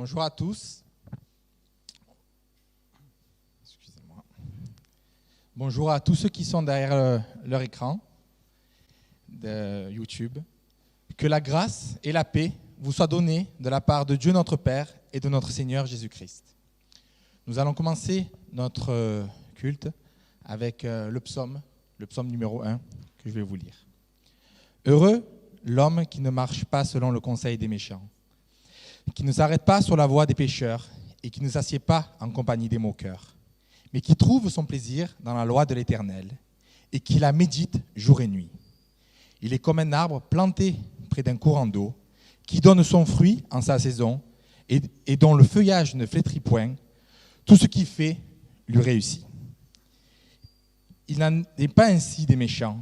Bonjour à tous. Excusez-moi. Bonjour à tous ceux qui sont derrière leur écran de YouTube. Que la grâce et la paix vous soient données de la part de Dieu notre Père et de notre Seigneur Jésus-Christ. Nous allons commencer notre culte avec le psaume numéro 1 que je vais vous lire. Heureux l'homme qui ne marche pas selon le conseil des méchants, qui ne s'arrête pas sur la voie des pécheurs et qui ne s'assied pas en compagnie des moqueurs, mais qui trouve son plaisir dans la loi de l'Éternel et qui la médite jour et nuit. Il est comme un arbre planté près d'un courant d'eau, qui donne son fruit en sa saison et dont le feuillage ne flétrit point. Tout ce qu'il fait lui réussit. Il n'en est pas ainsi des méchants.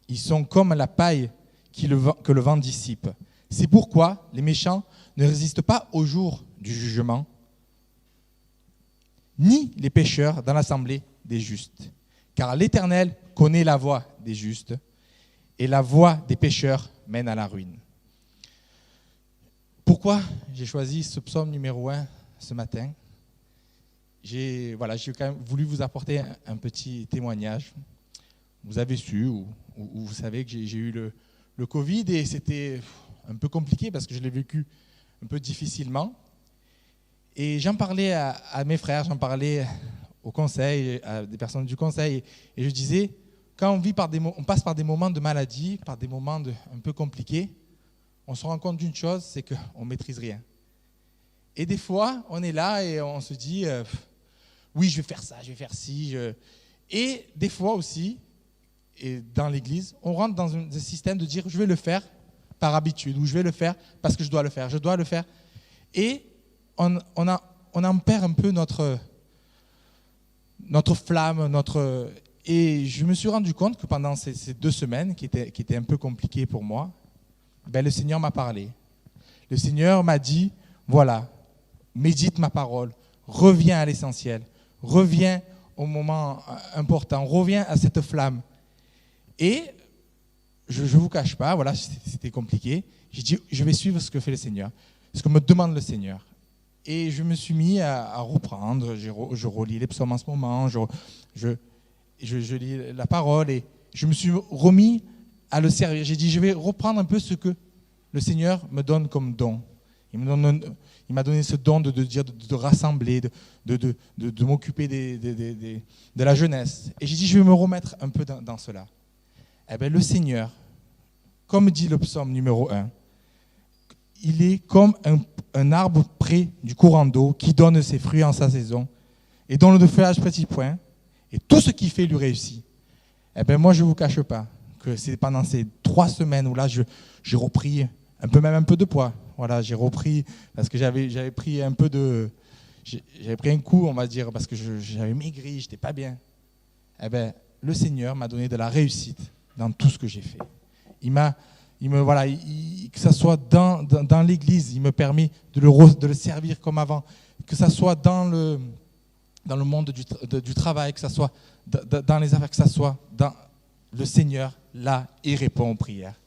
Ils sont comme la paille que le vent dissipe. C'est pourquoi les méchants ne résistent pas au jour du jugement, ni les pécheurs dans l'assemblée des justes. Car l'Éternel connaît la voie des justes, et la voie des pécheurs mène à la ruine. Pourquoi j'ai choisi ce psaume numéro 1 ce matin ? J'ai quand même voulu vous apporter un petit témoignage. Vous avez su, ou vous savez que j'ai eu le Covid, et c'était un peu compliqué parce que je l'ai vécu un peu difficilement. Et j'en parlais à mes frères, j'en parlais au conseil, à des personnes du conseil, et je disais, quand on passe par des moments de maladie, par des moments un peu compliqués, on se rend compte d'une chose, c'est qu'on ne maîtrise rien. Et des fois, on est là et on se dit, oui, je vais faire ça, je vais faire ci. Et des fois aussi, et dans l'église, on rentre dans un système de dire, je vais le faire par habitude, ou je vais le faire parce que je dois le faire. Et on en perd un peu notre flamme, Et je me suis rendu compte que pendant ces 2 semaines, qui étaient un peu compliquées pour moi, le Seigneur m'a parlé. Le Seigneur m'a dit, voilà, médite ma parole, reviens à l'essentiel, reviens au moment important, reviens à cette flamme. Et je ne vous cache pas, voilà, c'était compliqué. J'ai dit, je vais suivre ce que fait le Seigneur, ce que me demande le Seigneur. Et je me suis mis à reprendre, je relis les psaumes en ce moment, je lis la parole et je me suis remis à le servir. J'ai dit, je vais reprendre un peu ce que le Seigneur me donne comme don. Il m'a donné ce don de rassembler, de m'occuper de la jeunesse. Et j'ai dit, je vais me remettre un peu dans cela. Eh bien, le Seigneur, comme dit le psaume numéro 1, il est comme un arbre près du courant d'eau qui donne ses fruits en sa saison et dont le feuillage petit point, et tout ce qu'il fait lui réussit. Eh bien, moi, je ne vous cache pas que c'est pendant ces 3 semaines où là, j'ai repris un peu de poids. Voilà, j'ai repris parce que j'avais pris un coup, on va dire, parce que j'avais maigri, je n'étais pas bien. Eh bien, le Seigneur m'a donné de la réussite dans tout ce que j'ai fait. Que ça soit dans l'église, il me permet de le servir comme avant, que ça soit dans le monde du travail, que ça soit dans les affaires, que ça soit dans le Seigneur, là, il répond aux prières.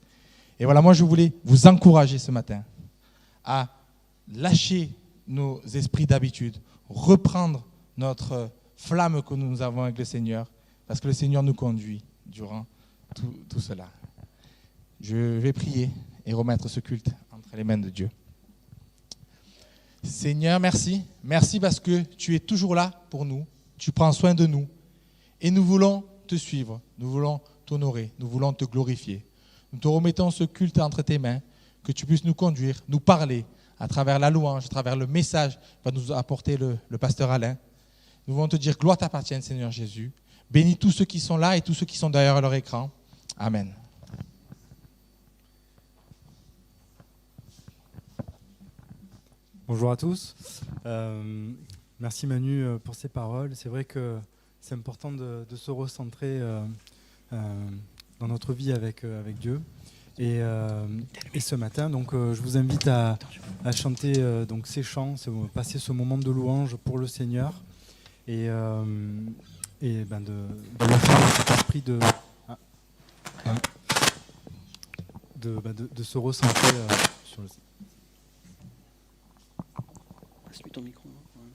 Et voilà, moi je voulais vous encourager ce matin à lâcher nos esprits d'habitude, reprendre notre flamme que nous avons avec le Seigneur, parce que le Seigneur nous conduit durant tout cela. Je vais prier et remettre ce culte entre les mains de Dieu. Seigneur, merci. Merci parce que tu es toujours là pour nous. Tu prends soin de nous. Et nous voulons te suivre. Nous voulons t'honorer. Nous voulons te glorifier. Nous te remettons ce culte entre tes mains. Que tu puisses nous conduire, nous parler à travers la louange, à travers le message que va nous apporter le pasteur Alain. Nous voulons te dire gloire t'appartienne, Seigneur Jésus. Bénis tous ceux qui sont là et tous ceux qui sont derrière leur écran. Amen. Bonjour à tous. Merci Manu pour ces paroles. C'est vrai que c'est important de se recentrer dans notre vie avec Dieu. Et ce matin, donc, je vous invite à chanter donc, ces chants, passer ce moment de louange pour le Seigneur et de lâcher cet esprit de se recentrer sur le Seigneur. Passe-lui ton micro. Voilà.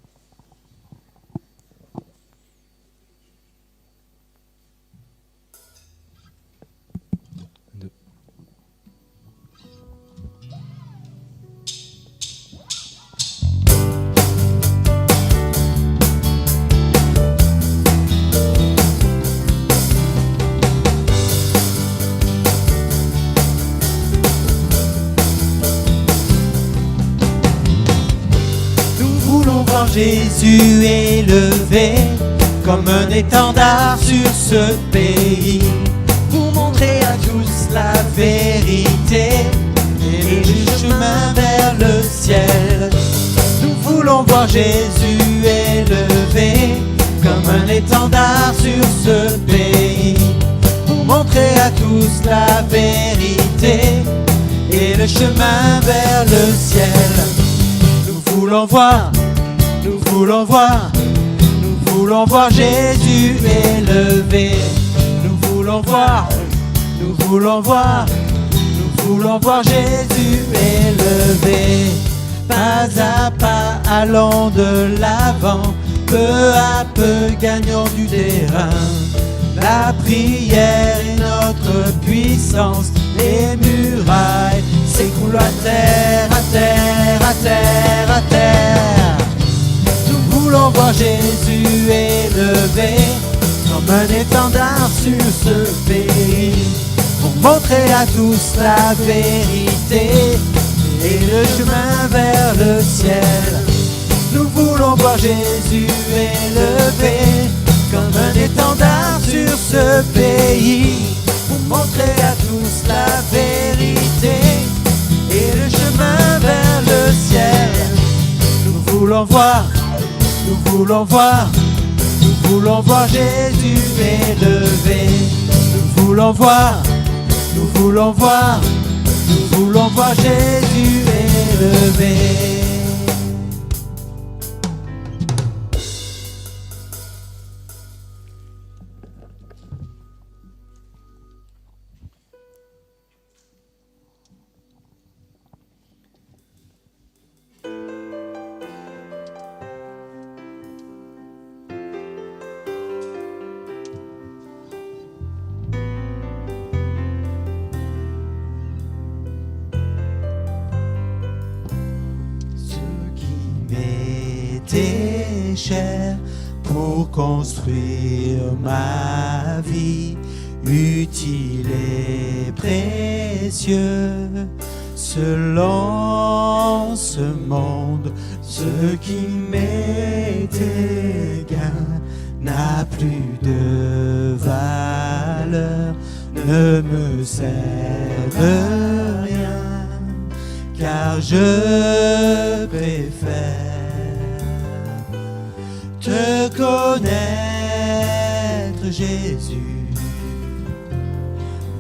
Jésus élevé comme un étendard sur ce pays, pour montrer à tous la vérité et le chemin vers le ciel. Nous voulons voir Jésus élevé comme un étendard sur ce pays, pour montrer à tous la vérité et le chemin vers le ciel. Nous voulons voir Jésus élevé. Nous voulons voir Jésus élevé. Pas à pas allons de l'avant, peu à peu gagnons du terrain. La prière est notre puissance, les murailles s'écroulent à terre, à terre, à terre, à terre. Nous voulons voir Jésus élevé comme un étendard sur ce pays, pour montrer à tous la vérité et le chemin vers le ciel. Nous voulons voir Jésus élevé comme un étendard sur ce pays, pour montrer à tous la vérité et le chemin vers le ciel. Nous voulons voir Jésus élevé. Nous voulons voir Jésus élevé. Cher pour construire ma vie, utile et précieux. Selon ce monde, ce qui m'était gain n'a plus de valeur, ne me sert rien, car je préfère te connaître, Jésus,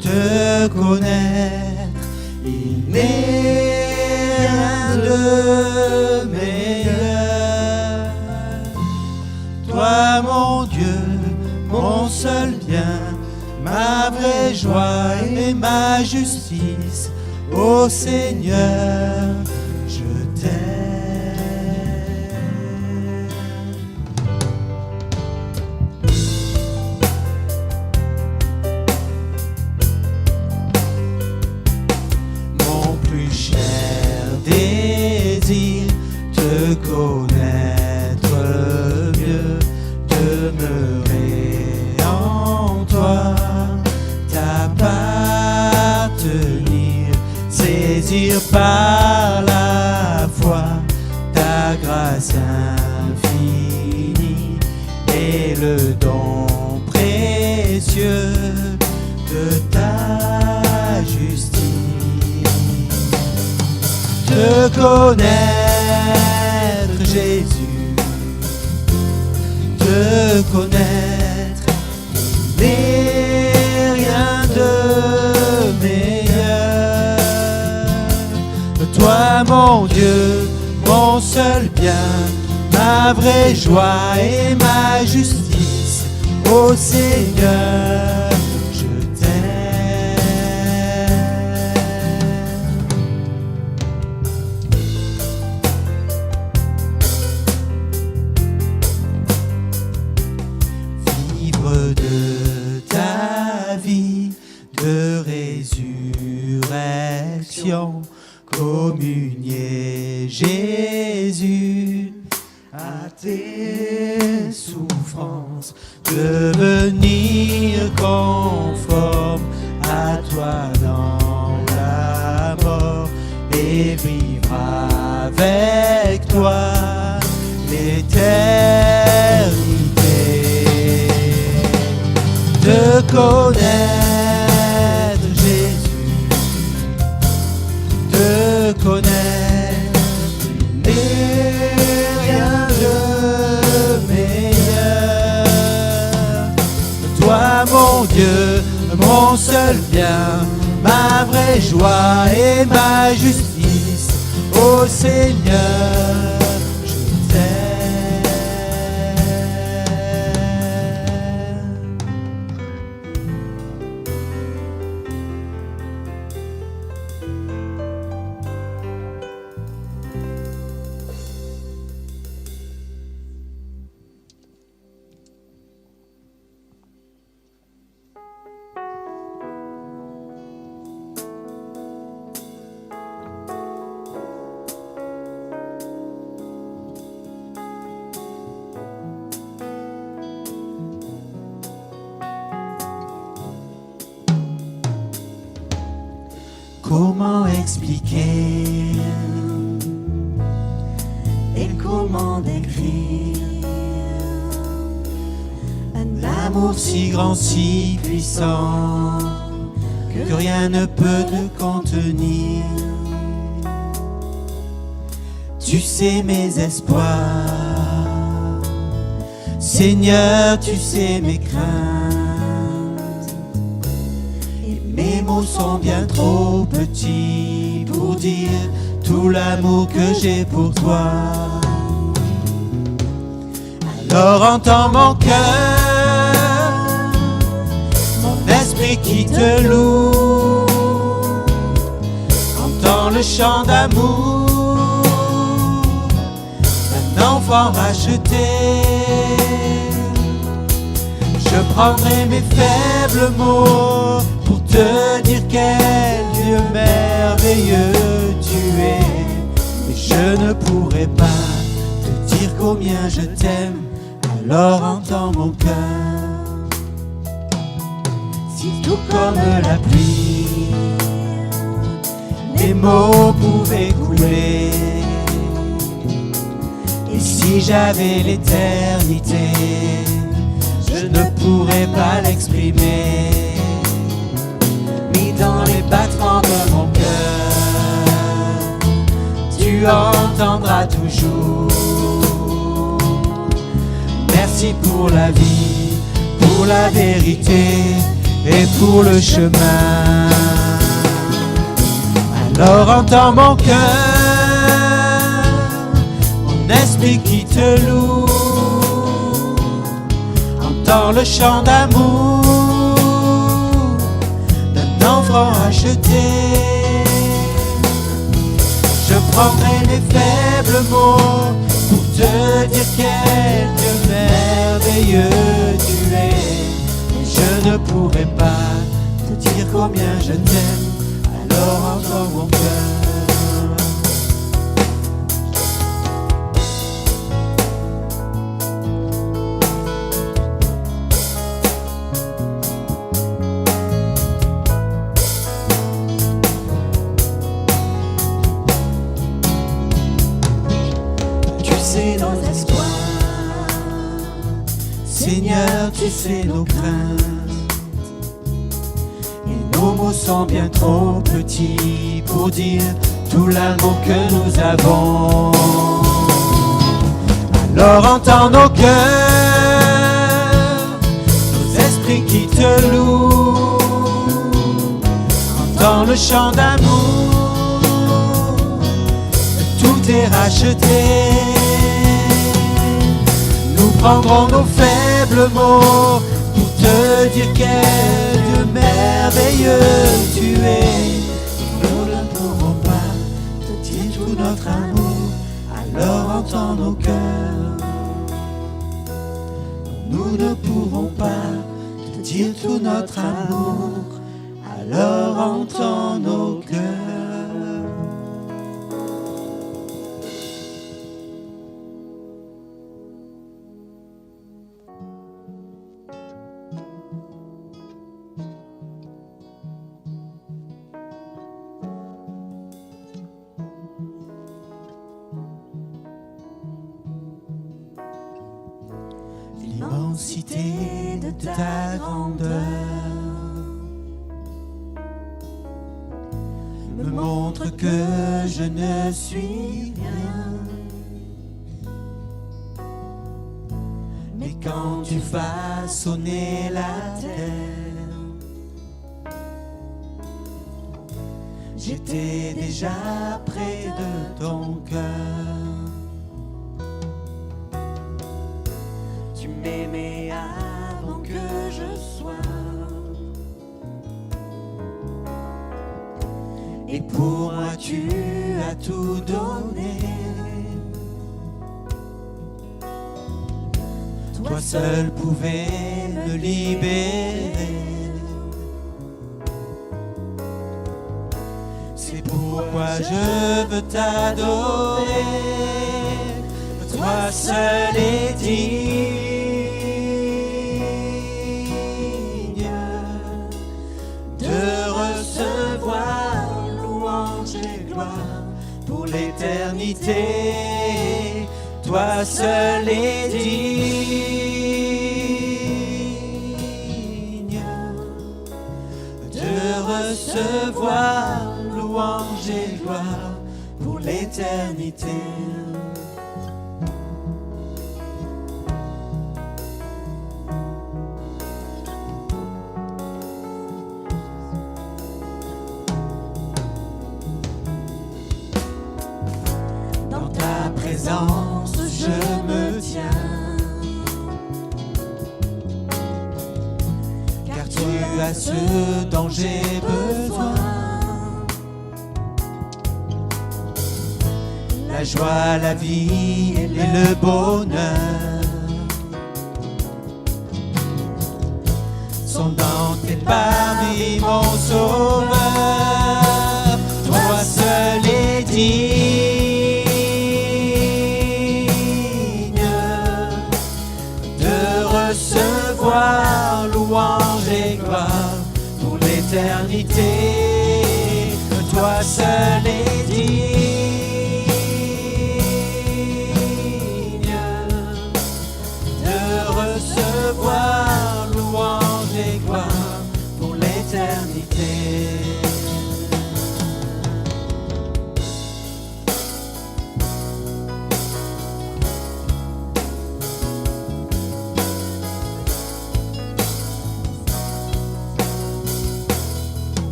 te connaître, il n'est rien de meilleur. Toi, mon Dieu, mon seul bien, ma vraie joie et ma justice, ô Seigneur, je t'aime. Te connaître mieux, demeurer en toi, t'appartenir, saisir par la foi ta grâce infinie et le don précieux de ta justice. Te connaître, Jésus, te connaître, il n'est rien de meilleur. Toi, mon Dieu, mon seul bien, ma vraie joie et ma justice, ô Seigneur, je t'aime. Jésus, à tes souffrances, devenir conforme à toi dans la mort et vivre avec toi l'éternité. De connaître Jésus, de connaître, n'est rien de meilleur. Toi mon Dieu, mon seul bien, ma vraie joie et ma justice, ô Seigneur, je t'aime. Comment expliquer et comment décrire un amour si grand, si puissant que rien ne peut te contenir. Tu sais mes espoirs, Seigneur, tu sais mes craintes. Mes mots sont bien trop petits pour dire tout l'amour que j'ai pour toi. Alors entends mon cœur, mon esprit qui te loue. Entends le chant d'amour d'un enfant racheté. Je prendrai mes faibles mots pour te dire quel Dieu merveilleux tu es. Et je ne pourrai pas te dire combien je t'aime, alors entends mon cœur. Si tout comme la pluie, les mots pouvaient couler, et si j'avais l'éternité, je ne pourrais pas l'exprimer. Mis dans les battements de mon cœur, tu entendras toujours. Merci pour la vie, pour la vérité et pour le chemin. Alors entends mon cœur, mon esprit qui te loue. Dans le chant d'amour d'un enfant racheté, je prendrai mes faibles mots pour te dire quel Dieu merveilleux tu es. Et je ne pourrai pas te dire combien je t'aime, alors entends mon cœur. Nos espoirs, Seigneur, tu sais nos craintes, et nos mots sont bien trop petits pour dire tout l'amour que nous avons. Alors entends nos cœurs, nos esprits qui te louent. Entends le chant d'amour, tout est racheté. Nous prendrons nos faibles mots pour te dire quel Dieu merveilleux tu es. Nous ne pourrons pas te dire tout notre amour, alors entends nos cœurs. Nous ne pourrons pas te dire tout notre amour, alors entends nos cœurs. l'immensité de ta grandeur. Me montre que je ne suis rien. Mais quand tu façonnais la terre, j'étais déjà près de ton cœur. Tu m'aimais avant que je sois. Et pour moi tu as tout donné. Toi seul pouvais me libérer. C'est pourquoi je veux t'adorer. Toi seul est digne de recevoir louange et gloire pour l'éternité. Toi seul est digne de recevoir louange et gloire pour l'éternité. Dans ta présence, je me tiens, car tu as ce dont j'ai besoin. La joie, la vie et le bonheur sont dans tes paris, mon sauveur. Toi seul est digne de recevoir louange et gloire pour l'éternité. Toi seul est digne recevoir louange et gloire pour l'éternité.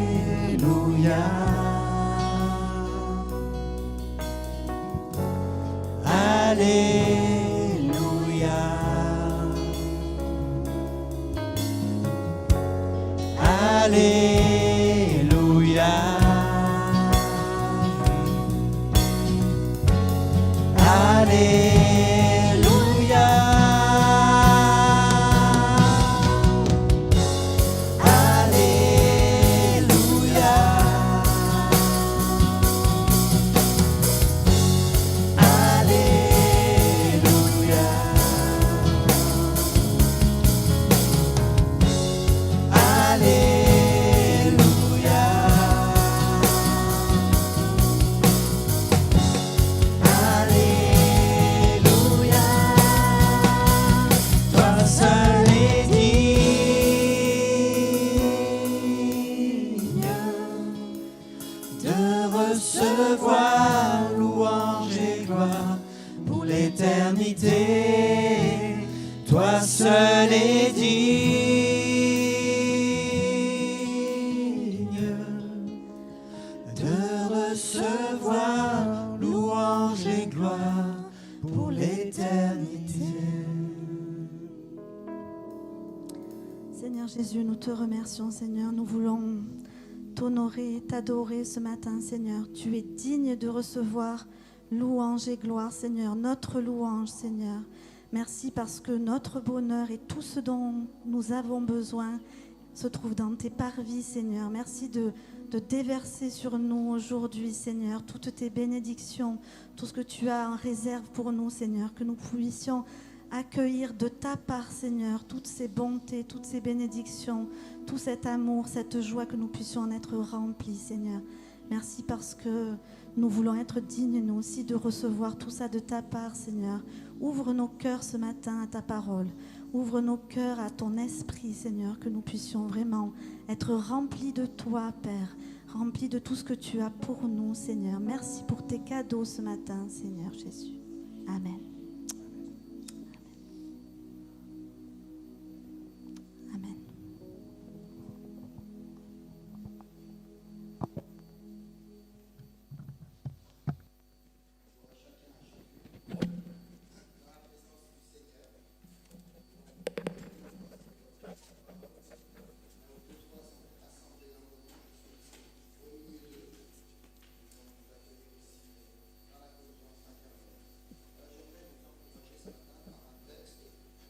Alléluia. Alléluia. Alléluia. Alléluia. Recevoir louange et gloire pour l'éternité. Toi seul est digne de recevoir louange et gloire pour l'éternité. Seigneur Jésus, nous te remercions, Seigneur. Nous voulons t'honorer, t'adorer ce matin, Seigneur. Tu es digne de recevoir louange et gloire, Seigneur. Notre louange, Seigneur. Merci parce que notre bonheur et tout ce dont nous avons besoin se trouve dans tes parvis, Seigneur. Merci de déverser sur nous aujourd'hui, Seigneur, toutes tes bénédictions, tout ce que tu as en réserve pour nous, Seigneur, que nous puissions accueillir de ta part, Seigneur, toutes ces bontés, toutes ces bénédictions, tout cet amour, cette joie, que nous puissions en être remplis, Seigneur. Merci parce que nous voulons être dignes, nous aussi, de recevoir tout ça de ta part, Seigneur. Ouvre nos cœurs ce matin à ta parole. Ouvre nos cœurs à ton esprit, Seigneur, que nous puissions vraiment être remplis de toi, Père, remplis de tout ce que tu as pour nous, Seigneur. Merci pour tes cadeaux ce matin, Seigneur Jésus. Amen. Amen.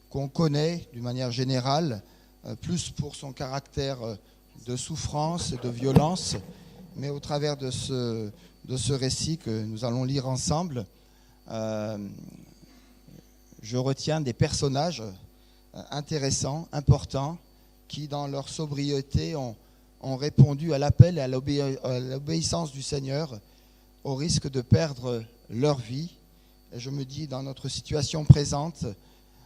Qu'on connaît d'une manière générale, plus pour son caractère de souffrance et de violence, mais au travers de ce récit que nous allons lire ensemble, je retiens des personnages intéressants, importants, qui dans leur sobriété ont répondu à l'appel et à l'obéissance du Seigneur, au risque de perdre leur vie. Et je me dis, dans notre situation présente,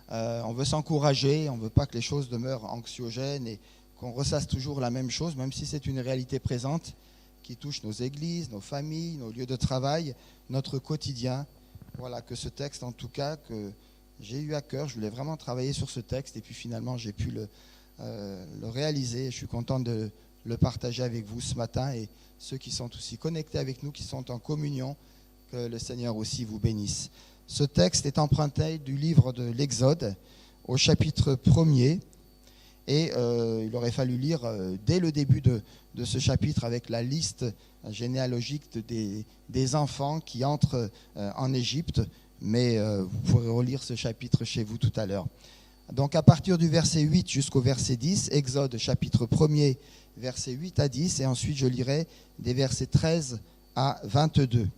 on veut s'encourager, on ne veut pas que les choses demeurent anxiogènes et qu'on ressasse toujours la même chose, même si c'est une réalité présente qui touche nos églises, nos familles, nos lieux de travail, notre quotidien. Voilà, que ce texte, en tout cas, que j'ai eu à cœur, je voulais vraiment travailler sur ce texte et puis finalement j'ai pu le réaliser. Je suis content de le partager avec vous ce matin et ceux qui sont aussi connectés avec nous, qui sont en communion, que le Seigneur aussi vous bénisse. Ce texte est emprunté du livre de l'Exode au chapitre 1er et il aurait fallu lire dès le début de ce chapitre avec la liste généalogique des enfants qui entrent en Égypte, mais vous pourrez relire ce chapitre chez vous tout à l'heure. Donc à partir du verset 8 jusqu'au verset 10, Exode chapitre 1er, versets 8 à 10, et ensuite je lirai des versets 13 à 22.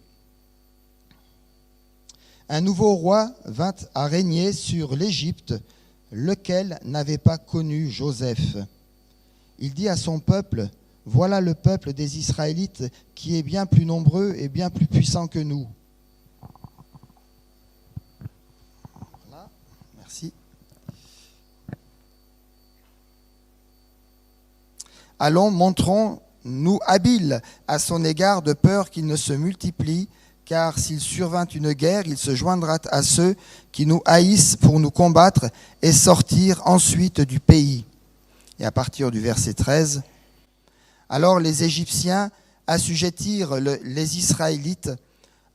Un nouveau roi vint à régner sur l'Égypte, lequel n'avait pas connu Joseph. Il dit à son peuple, « Voilà le peuple des Israélites qui est bien plus nombreux et bien plus puissant que nous. » Voilà, merci. « Allons, montrons-nous habiles à son égard de peur qu'il ne se multiplie, car s'il survint une guerre, il se joindra à ceux qui nous haïssent pour nous combattre et sortir ensuite du pays. » Et à partir du verset 13, « Alors les Égyptiens assujettirent les Israélites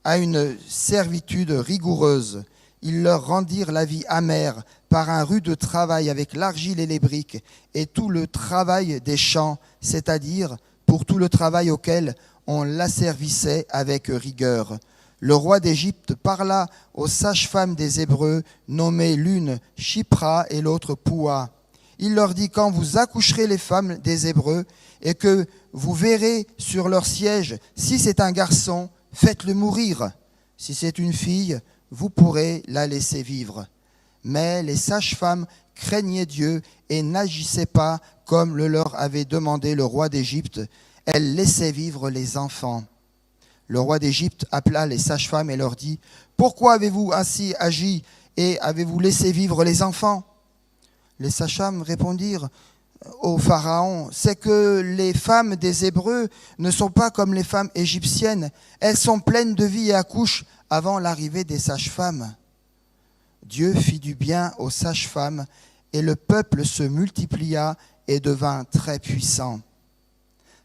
à une servitude rigoureuse. Ils leur rendirent la vie amère par un rude travail avec l'argile et les briques et tout le travail des champs, c'est-à-dire pour tout le travail auquel on l'asservissait avec rigueur. Le roi d'Égypte parla aux sages-femmes des Hébreux, nommées l'une Shipra et l'autre Poua. Il leur dit, quand vous accoucherez les femmes des Hébreux et que vous verrez sur leur siège, si c'est un garçon, faites-le mourir. Si c'est une fille, vous pourrez la laisser vivre. Mais les sages-femmes craignaient Dieu et n'agissaient pas comme le leur avait demandé le roi d'Égypte. Elles laissaient vivre les enfants. Le roi d'Égypte appela les sages-femmes et leur dit, « Pourquoi avez-vous ainsi agi et avez-vous laissé vivre les enfants ?» Les sages-femmes répondirent au Pharaon, « C'est que les femmes des Hébreux ne sont pas comme les femmes égyptiennes. Elles sont pleines de vie et accouchent avant l'arrivée des sages-femmes. » Dieu fit du bien aux sages-femmes et le peuple se multiplia et devint très puissant.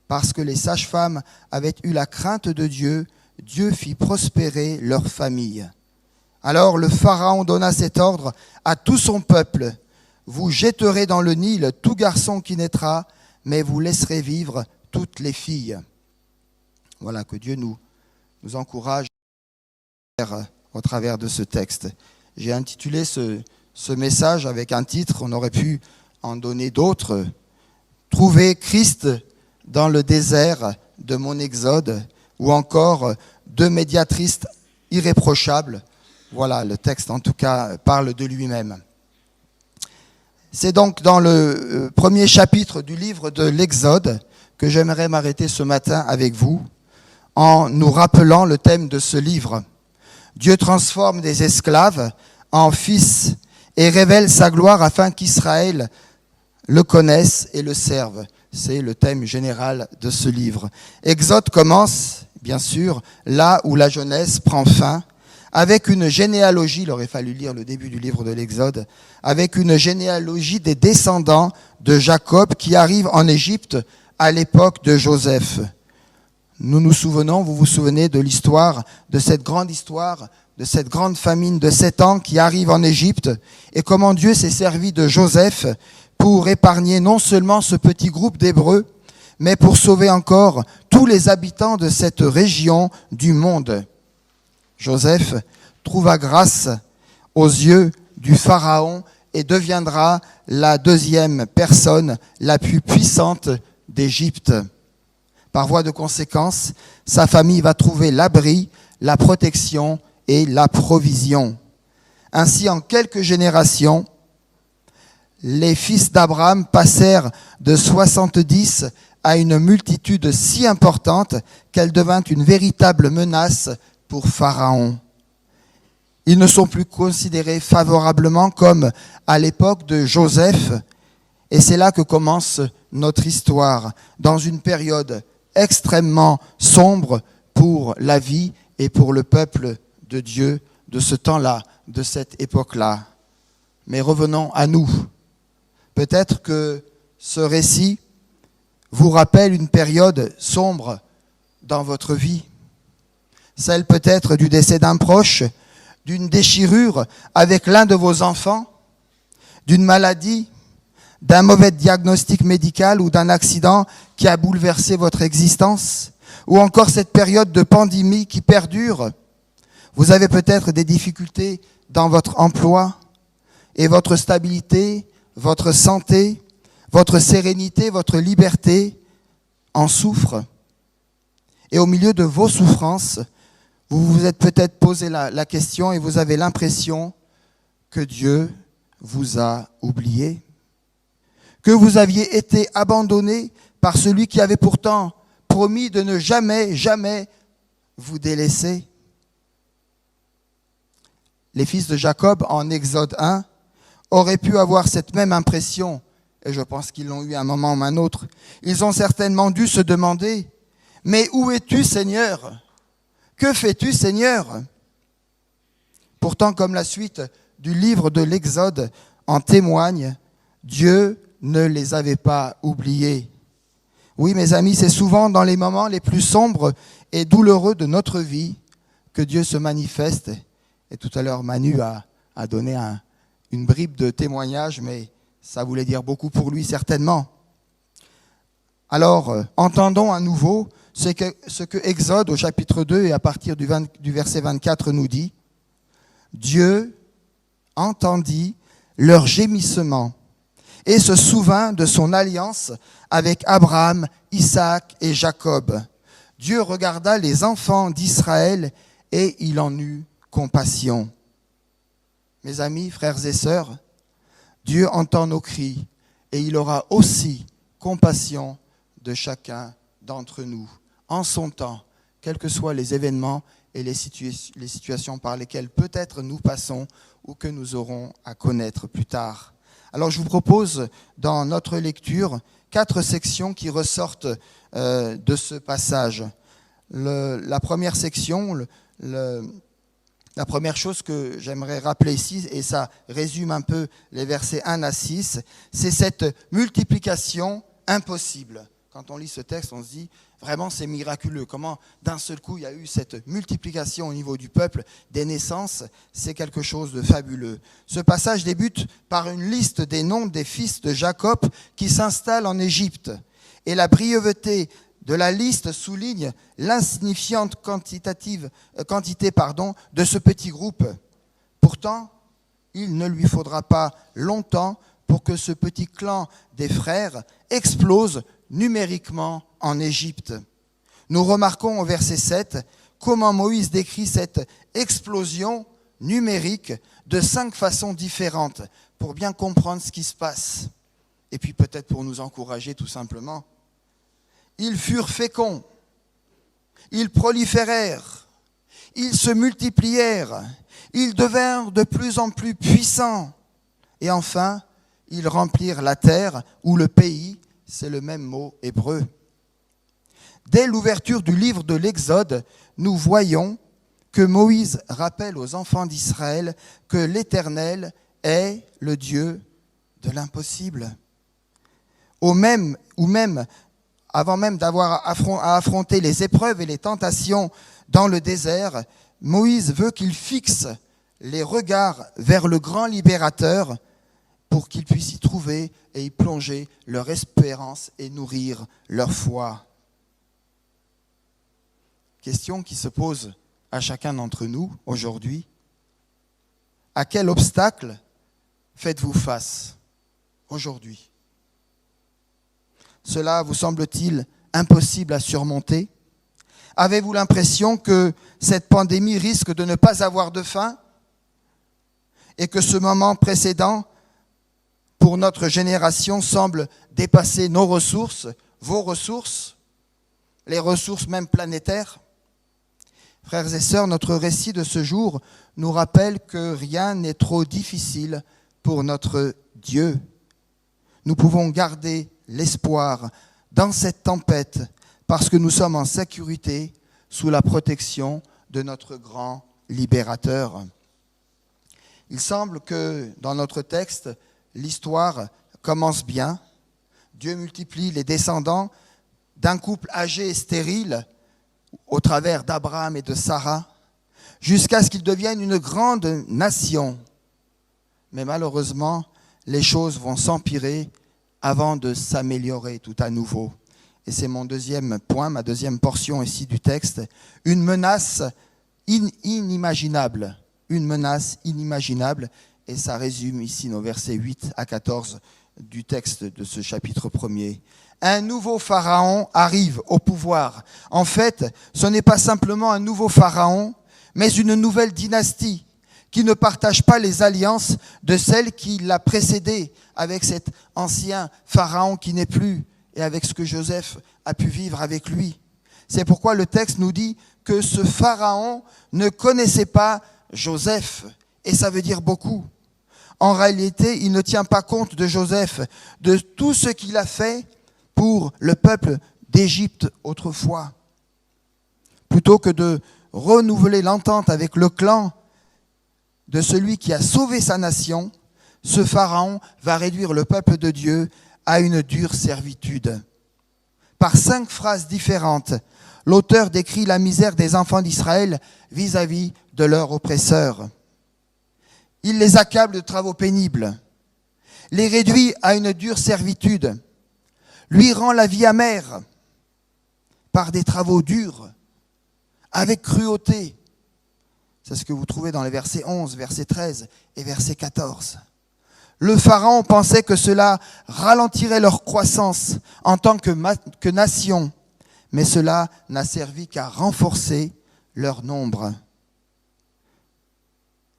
Parce que les sages-femmes avaient eu la crainte de Dieu, Dieu fit prospérer leur famille. Alors le Pharaon donna cet ordre à tout son peuple. Vous jetterez dans le Nil tout garçon qui naîtra, mais vous laisserez vivre toutes les filles. Voilà, que Dieu nous encourage au travers de ce texte. J'ai intitulé ce message avec un titre, on aurait pu en donner d'autres. Trouver Christ dans le désert de mon exode, ou encore deux médiatrices irréprochables. Voilà, le texte en tout cas parle de lui-même. C'est donc dans le premier chapitre du livre de l'Exode que j'aimerais m'arrêter ce matin avec vous. en nous rappelant le thème de ce livre. Dieu transforme des esclaves en fils et révèle sa gloire afin qu'Israël le connaisse et le serve. C'est le thème général de ce livre. Exode commence, bien sûr, là où la jeunesse prend fin, avec une généalogie, il aurait fallu lire le début du livre de l'Exode, avec une généalogie des descendants de Jacob qui arrivent en Égypte à l'époque de Joseph. Nous nous souvenons, vous vous souvenez de l'histoire, de cette grande famine de 7 ans qui arrive en Égypte, et comment Dieu s'est servi de Joseph pour épargner non seulement ce petit groupe d'Hébreux, mais pour sauver encore tous les habitants de cette région du monde. Joseph trouva grâce aux yeux du Pharaon et deviendra la 2e personne la plus puissante d'Égypte. Par voie de conséquence, sa famille va trouver l'abri, la protection et la provision. Ainsi, en quelques générations, les fils d'Abraham passèrent de 70 à une multitude si importante qu'elle devint une véritable menace pour Pharaon. Ils ne sont plus considérés favorablement comme à l'époque de Joseph, et c'est là que commence notre histoire, dans une période extrêmement sombre pour la vie et pour le peuple de Dieu de ce temps-là, de cette époque-là. Mais revenons à nous. Peut-être que ce récit vous rappelle une période sombre dans votre vie. Celle peut-être du décès d'un proche, d'une déchirure avec l'un de vos enfants, d'une maladie, d'un mauvais diagnostic médical ou d'un accident qui a bouleversé votre existence, ou encore cette période de pandémie qui perdure. Vous avez peut-être des difficultés dans votre emploi et votre stabilité, votre santé, votre sérénité, votre liberté en souffrent. Et au milieu de vos souffrances, vous vous êtes peut-être posé la question et vous avez l'impression que Dieu vous a oublié, que vous aviez été abandonné par celui qui avait pourtant promis de ne jamais, jamais vous délaisser. Les fils de Jacob, en Exode 1, auraient pu avoir cette même impression, et je pense qu'ils l'ont eu à un moment ou à un autre. Ils ont certainement dû se demander, « Mais où es-tu, Seigneur ? Que fais-tu, Seigneur ?» Pourtant, comme la suite du livre de l'Exode en témoigne, Dieu ne les avait pas oubliés. Oui, mes amis, c'est souvent dans les moments les plus sombres et douloureux de notre vie que Dieu se manifeste. Et tout à l'heure, Manu a donné une bribe de témoignage, mais ça voulait dire beaucoup pour lui, certainement. Alors, entendons à nouveau ce que Exode au chapitre 2 et à partir du verset 24 nous dit. Dieu entendit leur gémissement et se souvint de son alliance avec Abraham, Isaac et Jacob. Dieu regarda les enfants d'Israël et il en eut compassion. Mes amis, frères et sœurs, Dieu entend nos cris et il aura aussi compassion de chacun d'entre nous en son temps, quels que soient les événements et les situations par lesquelles peut-être nous passons ou que nous aurons à connaître plus tard. Alors je vous propose dans notre lecture 4 sections qui ressortent de ce passage. La première section, la première chose que j'aimerais rappeler ici, et ça résume un peu les versets 1 à 6, c'est cette multiplication impossible. Quand on lit ce texte, on se dit, vraiment c'est miraculeux. Comment d'un seul coup il y a eu cette multiplication au niveau du peuple, des naissances, c'est quelque chose de fabuleux. Ce passage débute par une liste des noms des fils de Jacob qui s'installent en Égypte. Et la brièveté de la liste souligne l'insignifiante quantité de ce petit groupe. Pourtant, il ne lui faudra pas longtemps pour que ce petit clan des frères explose numériquement en Égypte. Nous remarquons au verset 7 comment Moïse décrit cette explosion numérique de 5 façons différentes pour bien comprendre ce qui se passe. Et puis peut-être pour nous encourager tout simplement. Ils furent féconds Ils proliférèrent, ils se multiplièrent, ils devinrent de plus en plus puissants. Et enfin, ils remplirent la terre ou le pays, c'est le même mot hébreu. Dès l'ouverture du livre de l'Exode, nous voyons que Moïse rappelle aux enfants d'Israël que l'Éternel est le Dieu de l'impossible. Avant même d'avoir à affronter les épreuves et les tentations dans le désert, Moïse veut qu'ils fixent les regards vers le grand libérateur pour qu'ils puissent y trouver et y plonger leur espérance et nourrir leur foi. Question qui se pose à chacun d'entre nous aujourd'hui. À quel obstacle faites-vous face aujourd'hui ? Cela vous semble-t-il impossible à surmonter ? Avez-vous l'impression que cette pandémie risque de ne pas avoir de fin et que ce moment précédent pour notre génération semble dépasser nos ressources, vos ressources, les ressources même planétaires ? Frères et sœurs, notre récit de ce jour nous rappelle que rien n'est trop difficile pour notre Dieu. Nous pouvons garder l'espoir dans cette tempête parce que nous sommes en sécurité sous la protection de notre grand libérateur. Il semble que dans notre texte, l'histoire commence bien. Dieu multiplie les descendants d'un couple âgé et stérile au travers d'Abraham et de Sarah, jusqu'à ce qu'ils deviennent une grande nation. Mais malheureusement, les choses vont s'empirer avant de s'améliorer tout à nouveau. Et c'est mon deuxième point, ma deuxième portion ici du texte, une menace inimaginable. Une menace inimaginable, et ça résume ici nos versets 8 à 14 du texte de ce chapitre 1er. Un nouveau pharaon arrive au pouvoir. En fait, ce n'est pas simplement un nouveau pharaon, mais une nouvelle dynastie qui ne partage pas les alliances de celle qui l'a précédée avec cet ancien pharaon qui n'est plus et avec ce que Joseph a pu vivre avec lui. C'est pourquoi le texte nous dit que ce pharaon ne connaissait pas Joseph, et ça veut dire beaucoup. En réalité, il ne tient pas compte de Joseph, de tout ce qu'il a fait pour le peuple d'Égypte autrefois. Plutôt que de renouveler l'entente avec le clan de celui qui a sauvé sa nation, ce pharaon va réduire le peuple de Dieu à une dure servitude. Par 5 phrases différentes, l'auteur décrit la misère des enfants d'Israël vis-à-vis de leurs oppresseurs. Il les accable de travaux pénibles, les réduit à une dure servitude, lui rend la vie amère par des travaux durs, avec cruauté. C'est ce que vous trouvez dans les versets 11, verset 13 et verset 14. Le pharaon pensait que cela ralentirait leur croissance en tant que nation, mais cela n'a servi qu'à renforcer leur nombre.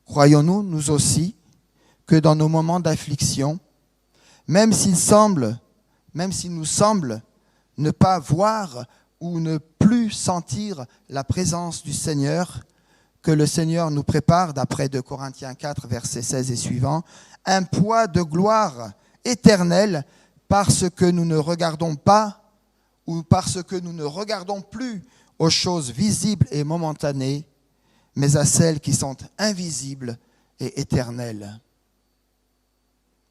Croyons-nous, nous aussi, que dans nos moments d'affliction, même s'il nous semble ne pas voir ou ne plus sentir la présence du Seigneur, que le Seigneur nous prépare, d'après 2 Corinthiens 4, versets 16 et suivants, un poids de gloire éternelle parce que nous ne regardons pas ou parce que nous ne regardons plus aux choses visibles et momentanées, mais à celles qui sont invisibles et éternelles.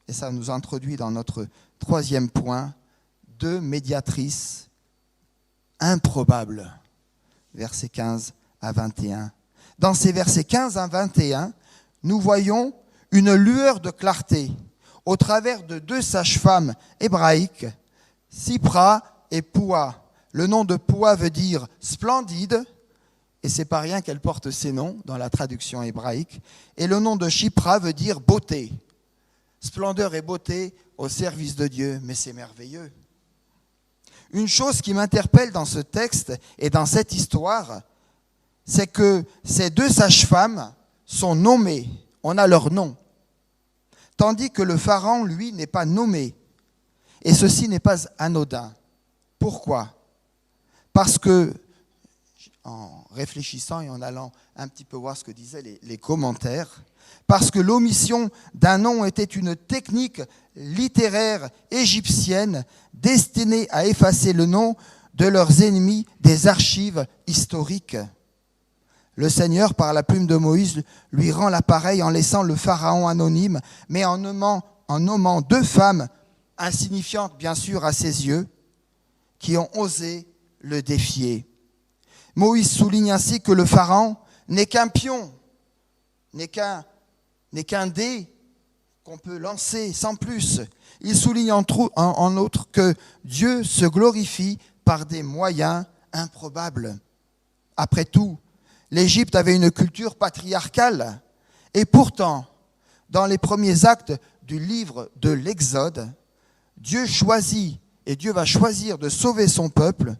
Et ça nous introduit dans notre troisième point, 2 médiatrices improbables, versets 15 à 21. Dans ces versets 15 à 21, nous voyons une lueur de clarté au travers de 2 sages-femmes hébraïques, Sipra et Poua. Le nom de Poua veut dire splendide, et c'est pas rien qu'elle porte ces noms dans la traduction hébraïque. Et le nom de Shipra veut dire beauté. Splendeur et beauté au service de Dieu, mais c'est merveilleux. Une chose qui m'interpelle dans ce texte et dans cette histoire, c'est que ces 2 sages-femmes sont nommées, on a leur nom, tandis que le pharaon, lui, n'est pas nommé. Et ceci n'est pas anodin. Pourquoi ? Parce que en réfléchissant et en allant un petit peu voir ce que disaient les commentaires, parce que l'omission d'un nom était une technique littéraire égyptienne destinée à effacer le nom de leurs ennemis des archives historiques. Le Seigneur, par la plume de Moïse, lui rend l'appareil en laissant le pharaon anonyme, mais en nommant 2 femmes insignifiantes, bien sûr, à ses yeux, qui ont osé le défier. Moïse souligne ainsi que le pharaon n'est qu'un pion, n'est qu'un dé qu'on peut lancer sans plus. Il souligne en outre que Dieu se glorifie par des moyens improbables. Après tout, l'Égypte avait une culture patriarcale. Et pourtant, dans les premiers actes du livre de l'Exode, Dieu va choisir de sauver son peuple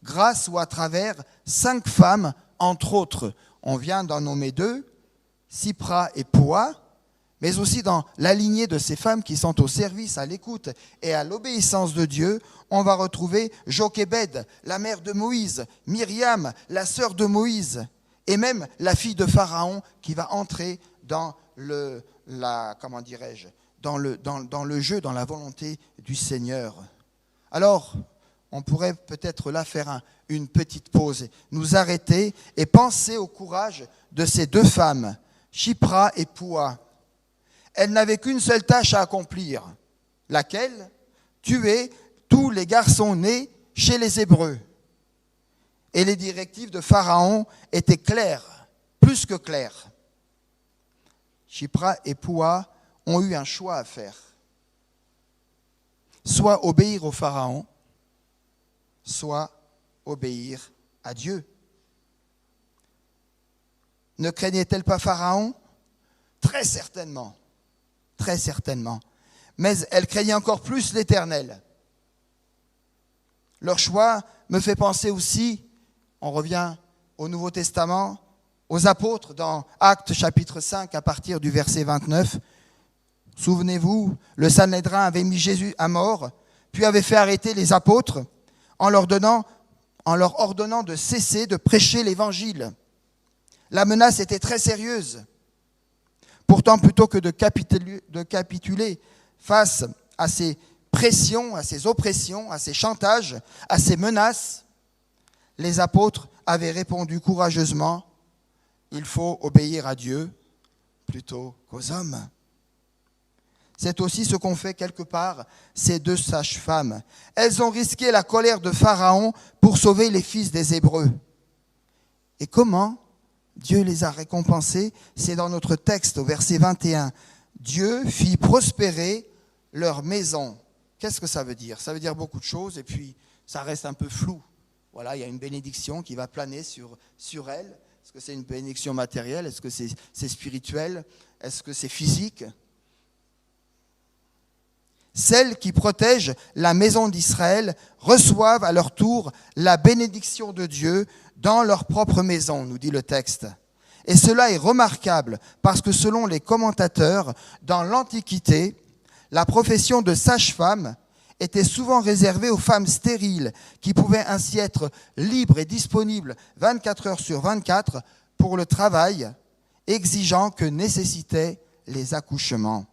grâce ou à travers 5 femmes, entre autres. On vient d'en nommer 2, Sipra et Poua, mais aussi dans la lignée de ces femmes qui sont au service, à l'écoute et à l'obéissance de Dieu, on va retrouver Jochébed, la mère de Moïse, Myriam, la sœur de Moïse, et même la fille de Pharaon qui va entrer dans le jeu, dans la volonté du Seigneur. Alors, on pourrait peut-être là faire une petite pause, nous arrêter et penser au courage de ces 2 femmes, Shipra et Poua. Elles n'avaient qu'une seule tâche à accomplir, laquelle ? Tuer tous les garçons nés chez les Hébreux. Et les directives de Pharaon étaient claires, plus que claires. Shipra et Poua ont eu un choix à faire. Soit obéir au Pharaon, soit obéir à Dieu. Ne craignait-elle pas Pharaon ? Très certainement. Très certainement. Mais elle craignait encore plus l'Éternel. Leur choix me fait penser aussi, on revient au Nouveau Testament, aux apôtres dans Actes chapitre 5 à partir du verset 29. Souvenez-vous, le Sanhédrin avait mis Jésus à mort, puis avait fait arrêter les apôtres en leur ordonnant de cesser de prêcher l'Évangile. La menace était très sérieuse. Pourtant, plutôt que de capituler face à ces pressions, à ces oppressions, à ces chantages, à ces menaces, les apôtres avaient répondu courageusement, il faut obéir à Dieu plutôt qu'aux hommes. C'est aussi ce qu'ont fait quelque part ces 2 sages-femmes. Elles ont risqué la colère de Pharaon pour sauver les fils des Hébreux. Et comment Dieu les a récompensés? C'est dans notre texte au verset 21. Dieu fit prospérer leur maison. Qu'est-ce que ça veut dire? Ça veut dire beaucoup de choses et puis ça reste un peu flou. Voilà, il y a une bénédiction qui va planer sur elle. Est-ce que c'est une bénédiction matérielle? Est-ce que c'est spirituel? Est-ce que c'est physique? Celles qui protègent la maison d'Israël reçoivent à leur tour la bénédiction de Dieu dans leur propre maison, nous dit le texte. Et cela est remarquable parce que selon les commentateurs, dans l'Antiquité, la profession de sage-femme était souvent réservée aux femmes stériles qui pouvaient ainsi être libres et disponibles 24 heures sur 24 pour le travail exigeant que nécessitaient les accouchements.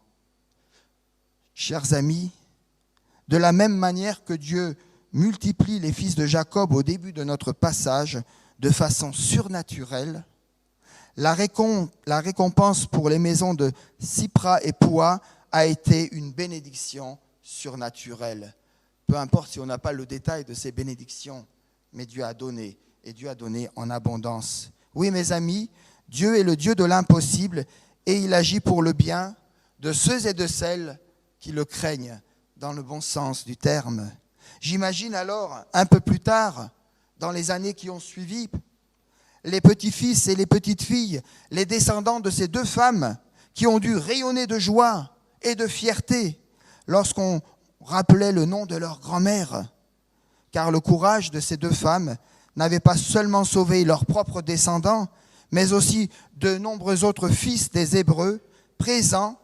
Chers amis, de la même manière que Dieu multiplie les fils de Jacob au début de notre passage de façon surnaturelle, la récompense pour les maisons de Sipra et Poua a été une bénédiction surnaturelle. Peu importe si on n'a pas le détail de ces bénédictions, mais Dieu a donné, et Dieu a donné en abondance. Oui, mes amis, Dieu est le Dieu de l'impossible et il agit pour le bien de ceux et de celles qui le craignent dans le bon sens du terme. J'imagine alors, un peu plus tard, dans les années qui ont suivi, les petits-fils et les petites-filles, les descendants de ces 2 femmes qui ont dû rayonner de joie et de fierté lorsqu'on rappelait le nom de leur grand-mère. Car le courage de ces 2 femmes n'avait pas seulement sauvé leurs propres descendants, mais aussi de nombreux autres fils des Hébreux présents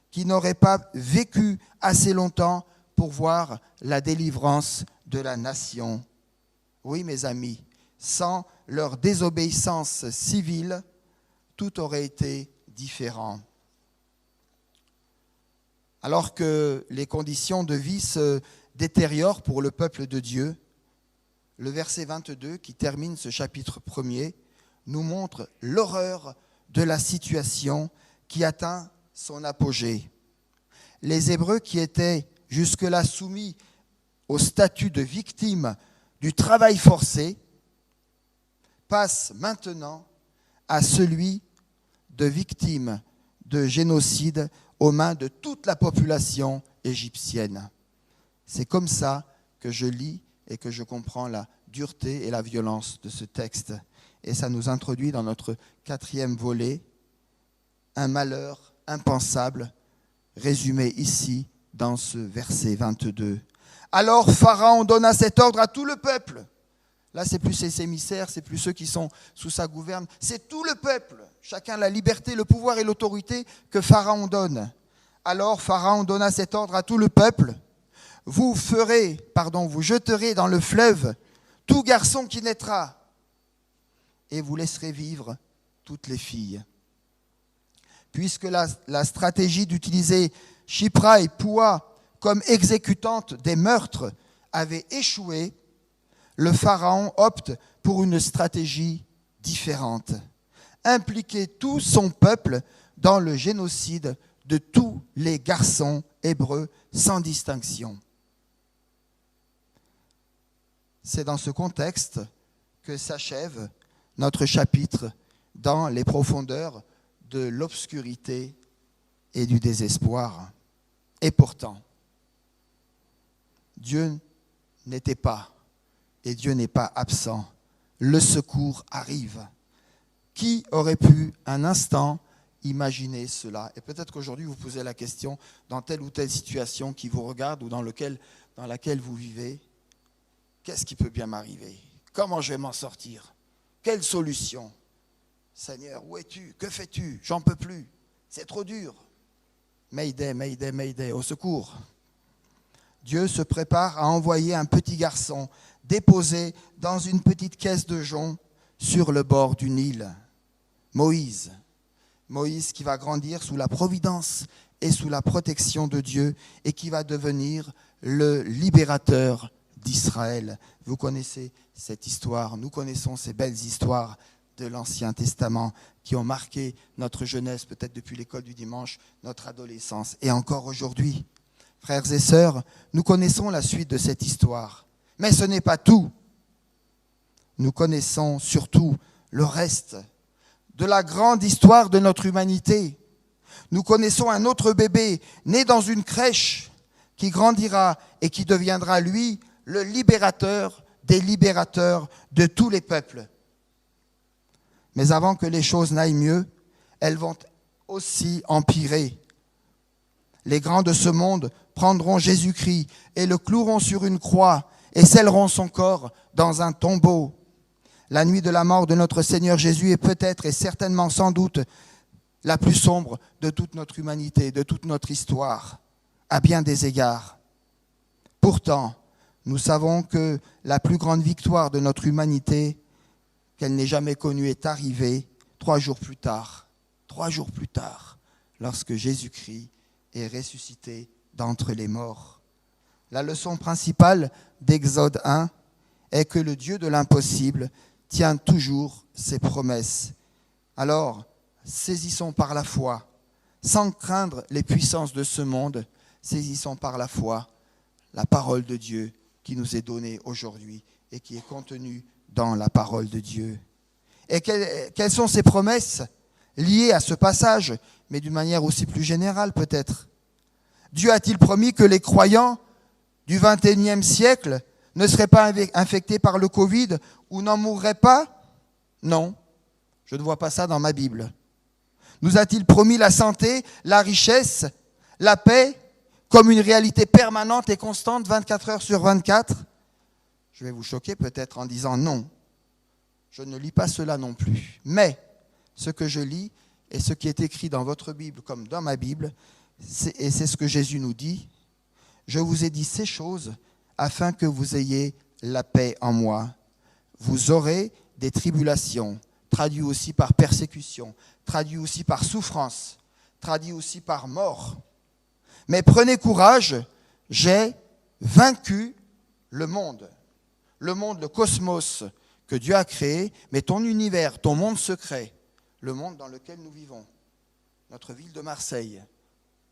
qui n'auraient pas vécu assez longtemps pour voir la délivrance de la nation. Oui, mes amis, sans leur désobéissance civile, tout aurait été différent. Alors que les conditions de vie se détériorent pour le peuple de Dieu, le verset 22 qui termine ce chapitre 1er nous montre l'horreur de la situation qui atteint son apogée. Les Hébreux qui étaient jusque-là soumis au statut de victimes du travail forcé passent maintenant à celui de victimes de génocide aux mains de toute la population égyptienne. C'est comme ça que je lis et que je comprends la dureté et la violence de ce texte. Et ça nous introduit dans notre 4e volet, un malheur impensable, résumé ici dans ce verset 22. Alors Pharaon donna cet ordre à tout le peuple. Là, c'est plus ses émissaires, c'est plus ceux qui sont sous sa gouverne, c'est tout le peuple. Chacun la liberté, le pouvoir et l'autorité que Pharaon donne. Alors Pharaon donna cet ordre à tout le peuple. Vous jeterez dans le fleuve tout garçon qui naîtra, et vous laisserez vivre toutes les filles. Puisque la stratégie d'utiliser Shipra et Poua comme exécutante des meurtres avait échoué, le pharaon opte pour une stratégie différente. Impliquer tout son peuple dans le génocide de tous les garçons hébreux sans distinction. C'est dans ce contexte que s'achève notre chapitre dans les profondeurs de l'obscurité et du désespoir. Et pourtant, Dieu n'était pas et Dieu n'est pas absent. Le secours arrive. Qui aurait pu un instant imaginer cela? Et peut-être qu'aujourd'hui vous posez la question dans telle ou telle situation qui vous regarde ou dans laquelle vous vivez. Qu'est-ce qui peut bien m'arriver? Comment je vais m'en sortir? Quelle solution? Seigneur, où es-tu? Que fais-tu? J'en peux plus. C'est trop dur. Mayday, mayday, mayday, au secours. Dieu se prépare à envoyer un petit garçon déposé dans une petite caisse de jonc sur le bord du Nil. Moïse qui va grandir sous la providence et sous la protection de Dieu et qui va devenir le libérateur d'Israël. Vous connaissez cette histoire, nous connaissons ces belles histoires de l'Ancien Testament qui ont marqué notre jeunesse, peut-être depuis l'école du dimanche, notre adolescence et encore aujourd'hui. Frères et sœurs, nous connaissons la suite de cette histoire, mais ce n'est pas tout. Nous connaissons surtout le reste de la grande histoire de notre humanité. Nous connaissons un autre bébé né dans une crèche qui grandira et qui deviendra, lui, le libérateur des libérateurs de tous les peuples. Mais avant que les choses n'aillent mieux, elles vont aussi empirer. Les grands de ce monde prendront Jésus-Christ et le cloueront sur une croix et scelleront son corps dans un tombeau. La nuit de la mort de notre Seigneur Jésus est peut-être et certainement sans doute la plus sombre de toute notre humanité, de toute notre histoire, à bien des égards. Pourtant, nous savons que la plus grande victoire de notre humanité, qu'elle n'ait jamais connue, est arrivée 3 jours plus tard, lorsque Jésus-Christ est ressuscité d'entre les morts. La leçon principale d'Exode 1 est que le Dieu de l'impossible tient toujours ses promesses. Alors, saisissons par la foi, sans craindre les puissances de ce monde, saisissons par la foi la parole de Dieu qui nous est donnée aujourd'hui et qui est contenue dans la parole de Dieu. Et quelles sont ces promesses liées à ce passage, mais d'une manière aussi plus générale peut-être? Dieu a-t-il promis que les croyants du XXIe siècle ne seraient pas infectés par le Covid ou n'en mourraient pas? Non, je ne vois pas ça dans ma Bible. Nous a-t-il promis la santé, la richesse, la paix comme une réalité permanente et constante 24 heures sur 24? Je vais vous choquer peut-être en disant non. Je ne lis pas cela non plus. Mais ce que je lis et ce qui est écrit dans votre Bible comme dans ma Bible, et c'est ce que Jésus nous dit, je vous ai dit ces choses afin que vous ayez la paix en moi. Vous aurez des tribulations, traduit aussi par persécution, traduit aussi par souffrance, traduit aussi par mort. Mais prenez courage, j'ai vaincu le monde, le cosmos que Dieu a créé, mais ton univers, ton monde secret, le monde dans lequel nous vivons, notre ville de Marseille,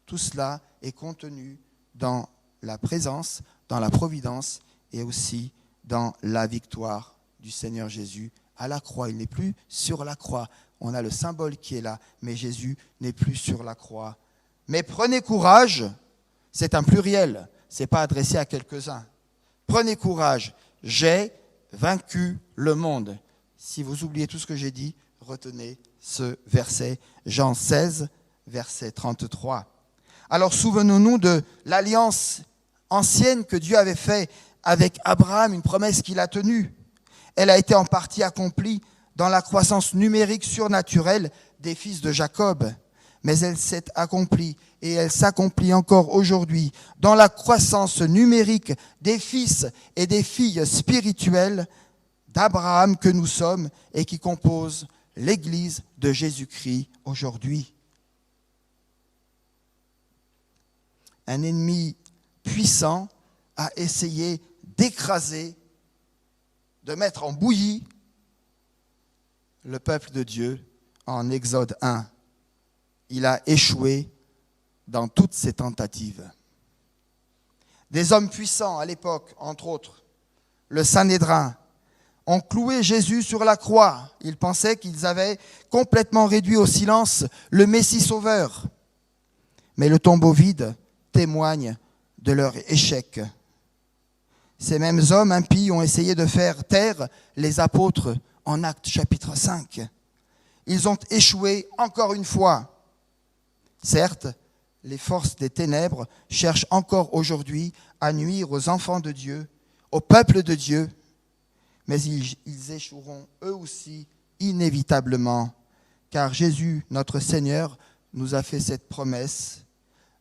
tout cela est contenu dans la présence, dans la providence et aussi dans la victoire du Seigneur Jésus à la croix. Il n'est plus sur la croix. On a le symbole qui est là, mais Jésus n'est plus sur la croix. Mais prenez courage, c'est un pluriel, ce n'est pas adressé à quelques-uns. Prenez courage, j'ai vaincu le monde. Si vous oubliez tout ce que j'ai dit, retenez ce verset, Jean 16, verset 33. Alors souvenons-nous de l'alliance ancienne que Dieu avait faite avec Abraham, une promesse qu'il a tenue. Elle a été en partie accomplie dans la croissance numérique surnaturelle des fils de Jacob. Mais elle s'est accomplie et elle s'accomplit encore aujourd'hui dans la croissance numérique des fils et des filles spirituelles d'Abraham que nous sommes et qui composent l'Église de Jésus-Christ aujourd'hui. Un ennemi puissant a essayé d'écraser, de mettre en bouillie le peuple de Dieu en Exode 1. Il a échoué dans toutes ses tentatives. Des hommes puissants à l'époque, entre autres, le Sanhédrin, ont cloué Jésus sur la croix. Ils pensaient qu'ils avaient complètement réduit au silence le Messie sauveur. Mais le tombeau vide témoigne de leur échec. Ces mêmes hommes impies ont essayé de faire taire les apôtres en Actes chapitre 5. Ils ont échoué encore une fois. Certes, les forces des ténèbres cherchent encore aujourd'hui à nuire aux enfants de Dieu, au peuple de Dieu, mais ils échoueront eux aussi inévitablement, car Jésus, notre Seigneur, nous a fait cette promesse: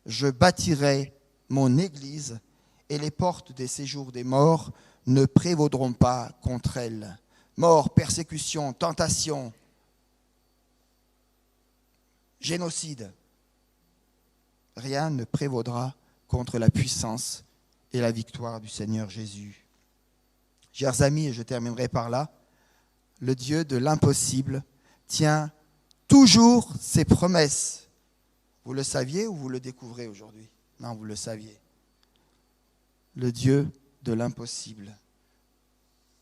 je bâtirai mon Église et les portes des séjours des morts ne prévaudront pas contre elle. Mort, persécution, tentation, génocide, rien ne prévaudra contre la puissance et la victoire du Seigneur Jésus. Chers amis, et je terminerai par là, le Dieu de l'impossible tient toujours ses promesses. Vous le saviez ou vous le découvrez aujourd'hui? Non, vous le saviez. Le Dieu de l'impossible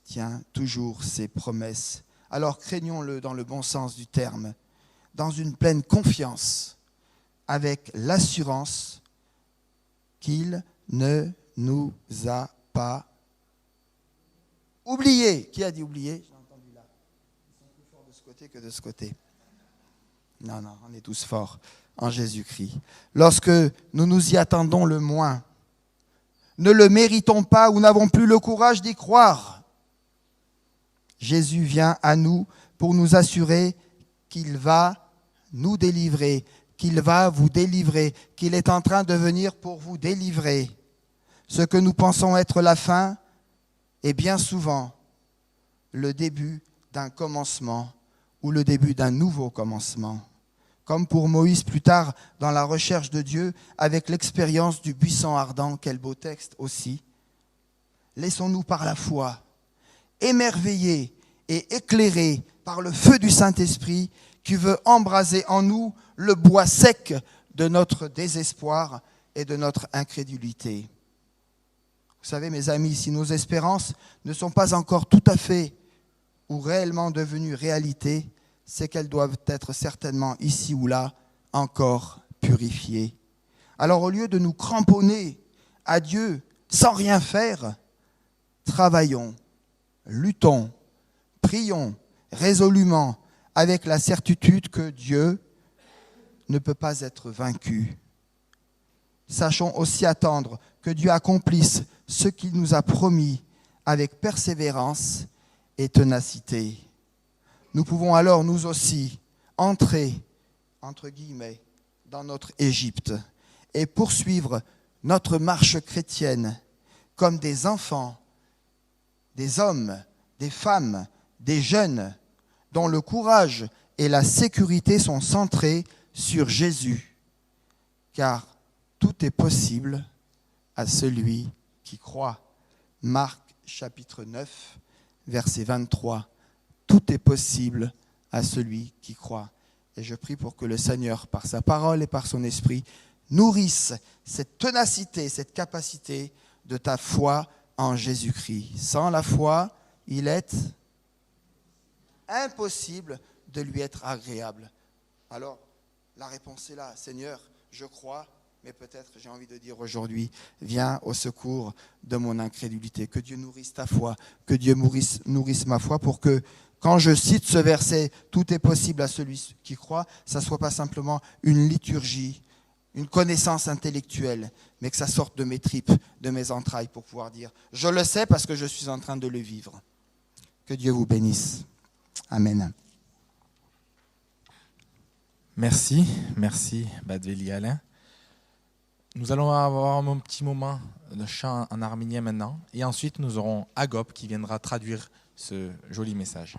tient toujours ses promesses. Alors craignons-le dans le bon sens du terme, dans une pleine confiance, avec l'assurance qu'il ne nous a pas oubliés. Qui a dit oublié? J'ai entendu là. Ils sont plus forts de ce côté que de ce côté. Non, on est tous forts en Jésus-Christ. Lorsque nous nous y attendons le moins, ne le méritons pas ou n'avons plus le courage d'y croire, Jésus vient à nous pour nous assurer qu'il va nous délivrer, qu'il va vous délivrer, qu'il est en train de venir pour vous délivrer. Ce que nous pensons être la fin est bien souvent le début d'un commencement ou le début d'un nouveau commencement. Comme pour Moïse plus tard dans la recherche de Dieu avec l'expérience du buisson ardent, quel beau texte aussi. Laissons-nous par la foi émerveiller et éclairer par le feu du Saint-Esprit qui veut embraser en nous le bois sec de notre désespoir et de notre incrédulité. Vous savez, mes amis, si nos espérances ne sont pas encore tout à fait ou réellement devenues réalité, c'est qu'elles doivent être certainement ici ou là encore purifiées. Alors au lieu de nous cramponner à Dieu sans rien faire, travaillons, luttons, prions résolument avec la certitude que Dieu ne peut pas être vaincu. Sachons aussi attendre que Dieu accomplisse ce qu'il nous a promis avec persévérance et ténacité. Nous pouvons alors nous aussi entrer, entre guillemets, dans notre Égypte et poursuivre notre marche chrétienne comme des enfants, des hommes, des femmes, des jeunes dont le courage et la sécurité sont centrés sur Jésus, car tout est possible à celui qui croit. Marc chapitre 9, verset 23. Tout est possible à celui qui croit. Et je prie pour que le Seigneur, par sa parole et par son esprit, nourrisse cette ténacité, cette capacité de ta foi en Jésus-Christ. Sans la foi, il est impossible de lui être agréable. Alors, la réponse est là. Seigneur, je crois, mais peut-être j'ai envie de dire aujourd'hui, viens au secours de mon incrédulité. Que Dieu nourrisse ta foi, que Dieu nourrisse ma foi pour que, quand je cite ce verset, tout est possible à celui qui croit, ça ne soit pas simplement une liturgie, une connaissance intellectuelle, mais que ça sorte de mes tripes, de mes entrailles pour pouvoir dire, je le sais parce que je suis en train de le vivre. Que Dieu vous bénisse. Amen. Merci Badveli Alain. Nous allons avoir un petit moment de chant en arménien maintenant, et ensuite nous aurons Agop qui viendra traduire ce joli message.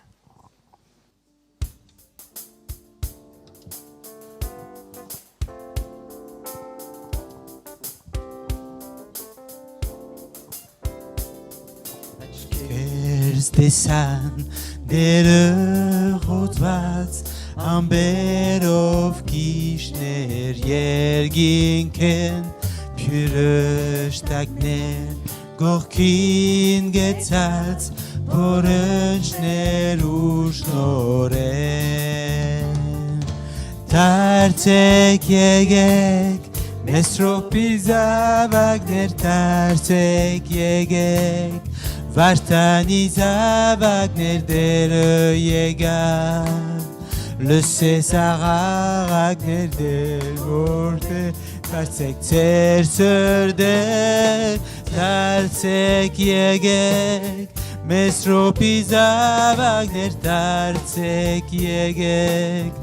Տեսան դերողոծված ամբերով գիշներ երգինքեն փյուրշտակներ գողքին գեցած որոշներ ու շնորեն Դարձեք եկեք Մեսրոպի զավակներ դարձեք եկեք Վարտանի զավակներ դերը եկան Լսես աղաղակներ դեր որտե Դարձեք ձեր սրդեր Դարձեք եկեք Մեսրոպի զավակներ դարձեք եկեք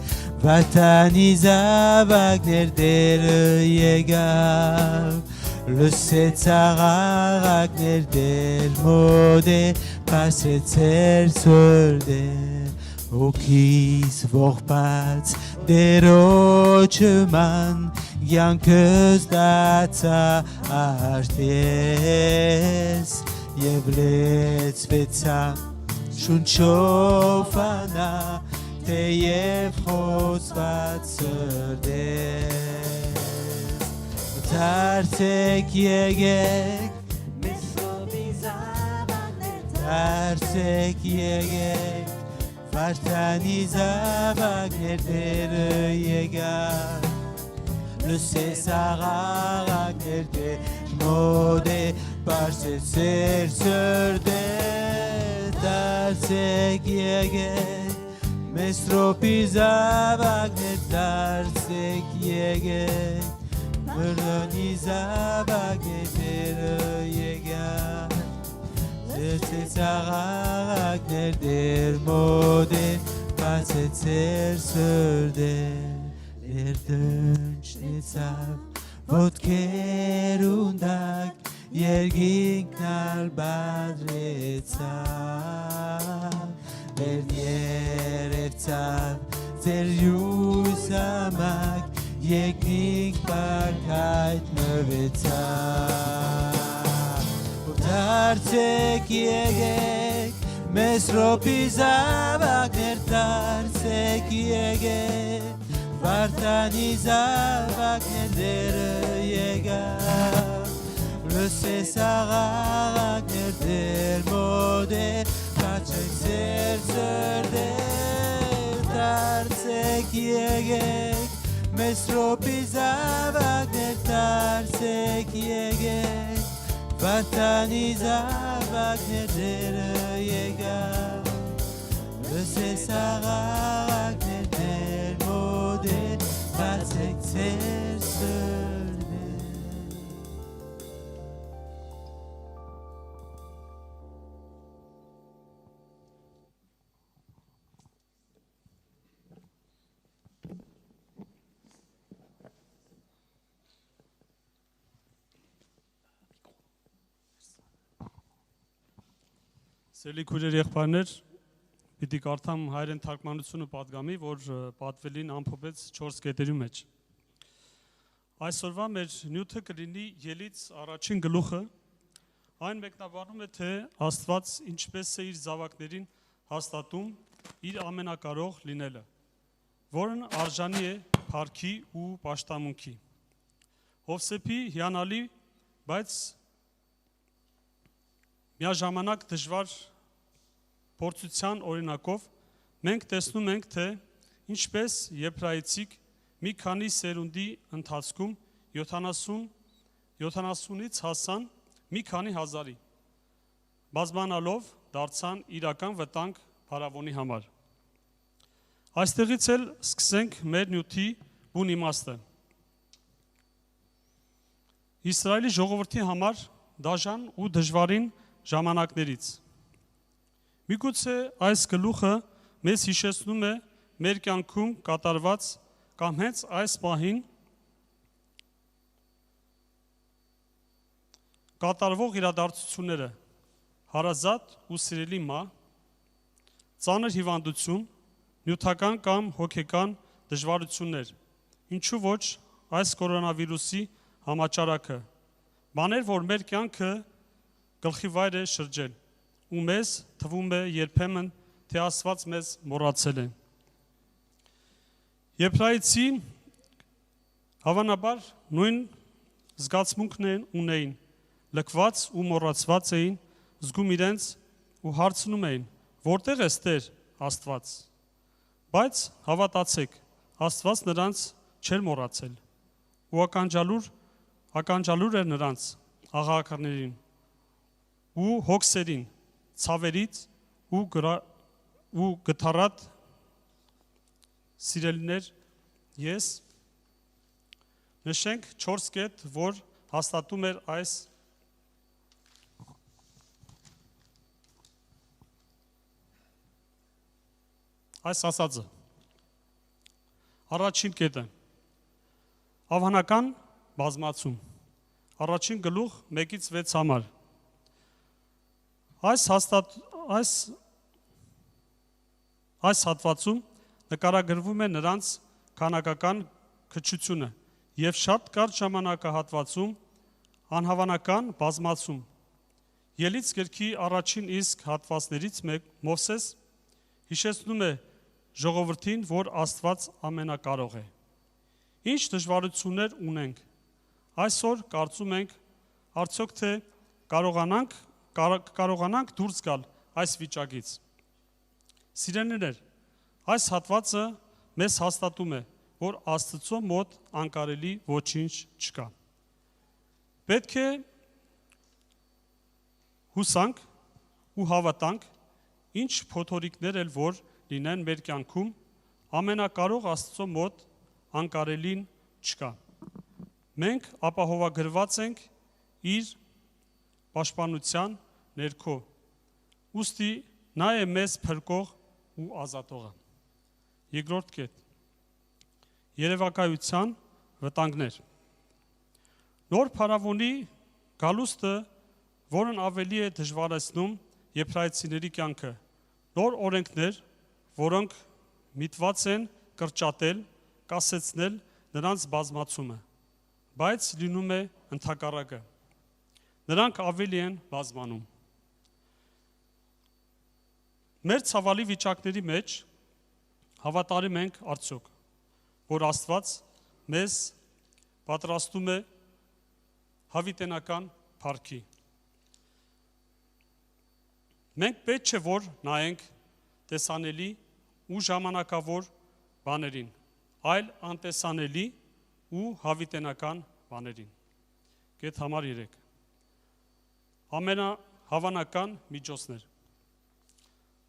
Վարտանի զավակներ դերը եկան Լսեց աղաղակներ դեր մոդե Պասեց ձեր սրդեր Հոգիս ողբած դերոջման Յանքս դացա արտես Եվ լեցվեցա շունչով անա Թեև խոցված սրդեր Դարձեք եկեք Մեսրոպի զավակներ Դարձեք եկեք Վարտանի զավակներ դերը եկան Լսես աղաղակներ դեր մոդե Պարսեց ձեր սրդեր Դարձեք եկեք Մեսրոպի զավակներ Դարձեք եկեք Մրդանի զավակները եկան Ձերցեց աղաղակներ դեր մոդե Բացեց ձեր սրդեր Դեր դնչնեցավ ոտքեր ունդակ Երգինքնալ բադրեցավ Դեր երևցավ ձեր յուսամակ Եկնիկ պարքայտ մվեցա Դարձեք եկեք Մեսրոպի զավակներ Դարձեք եկեք Վարտանի զավակներ դերը եկան Լսես աղաղակներ դեր մոդե Կաչեք ձեր սրդեր Դարձեք եկեք Մեսրոպի զավակներ Դարձեք եկեք Վարտանի զավակներ դերը եկան Լսես աղաղակներ դեր մոդե Բացեք ձեր սրդեր Սելի քույրեր եղբայրներ, պիտի կարդամ հայերեն թարգմանությունը պատգամի, որ պատվելին ամփոփեց 4 կետերի մեջ։ Այսօրվա մեր նյութը կլինի ելից առաջին գլուխը, այն մեկնաբանում է, թե Աստված ինչպես է իր զավակներին հաստատում իր ամենակարող լինելը, որն արժանի է փառքի ու պաշտամունքի։ Հովսեփի հիանալի, բայց միաժամանակ դժվար փորձության օրինակով մենք տեսնում ենք, թե ինչպես եբրայեցիք մի քանի սերունդի ընթացքում 70-ից հասան մի քանի հազարի, բազմանալով դարձան իրական վտանգ փարավոնի համար։ Այստեղից էլ սկսենք մեր նյութի բուն իմաստը։ Իսրայելի ժողովրդի համար դաժան ու դժվարին ժամանակներից։ Միգուցե այս գլուխը մեզ հիշեցնում է մեր կյանքում կատարված կամ հենց այս պահին կատարվող իրադարձությունները, հարազատ ու սիրելի մահ, ծանր հիվանդություն, նյութական կամ հոգեկան դժվարություններ, ինչու ոչ այս կորոնավիրուսի համաճարակը, բաներ, որ մեր կյանքը գլխի վայր է շրջել, ու մեզ թվում է երբեմն, թե Աստված մեզ մոռացել է։ Եբրայեցի հավանաբար նույն զգացմունքն ունեին, լքված ու մոռացված էին, զգում իրենց ու հարցնում էին, որտեղ է Տեր Աստված։ Բայց հավատացեք, Աստված նրանց չէր մոռացել, ու ականջալուր էր նրանց աղաղակներին ու հոգսերին, ցավերից ու գթառատ սիրելիներ, ես նշենք 4 կետ, որ հաստատում էր այս ասածը։ Առաջին կետը ավանական բազմացում, առաջին գլուխ 1-ից 6 համար։ Այս հատվածում նկարագրվում է նրանց քանակական քչությունը եւ շատ կարճ ժամանակահատվածում անհավանական բազմացում։ Ելից գրքի առաջին իսկ հատվածներից մեկ Մովսես հիշեցնում է ժողովրդին, որ Աստված ամենակարող է։ Ինչ դժվարություններ ունենք։ Այսօր կարծում ենք, արդյոք թե կարողանանք դուրս գալ այս վիճակից։ Սիրելիներ, այս հատվածը մեզ հաստատում է, որ Աստծո մոտ անկարելի ոչինչ չկա։ Պետք է հուսանք ու հավատանք, ինչ փոթորիկներ էլ որ լինեն մեր կյանքում, ամենակարող Աստծո մոտ անկարելին չկա։ Մենք ապահովագրված ենք իր պաշտպանության ներքո։ Ուստի նա է մեզ փրկող ու ազատողը։ Երկրորդ կետ։ Երևակայության վտանգներ։ Նոր փարավոնի գալուստը, որն ավելի է դժվարացնում եբրայեցիների կյանքը, նոր օրենքներ, որոնք միտված են կրճատել, կասեցնել նրանց բազմացումը, բայց լինում է ընդհակառակը։ Նրանք ավելի են բազմանում։ Մեր ցավալի վիճակների մեջ հավատարիմ ենք արդյոք, որ Աստված մեզ պատրաստում է հավիտենական փառքի։ Մենք պետք չէ որ նայենք տեսանելի ու ժամանակավոր բաներին, այլ անտեսանելի ու հավիտենական բաներին։ Կետ համար 3։ Ամենահավանական միջոցներ։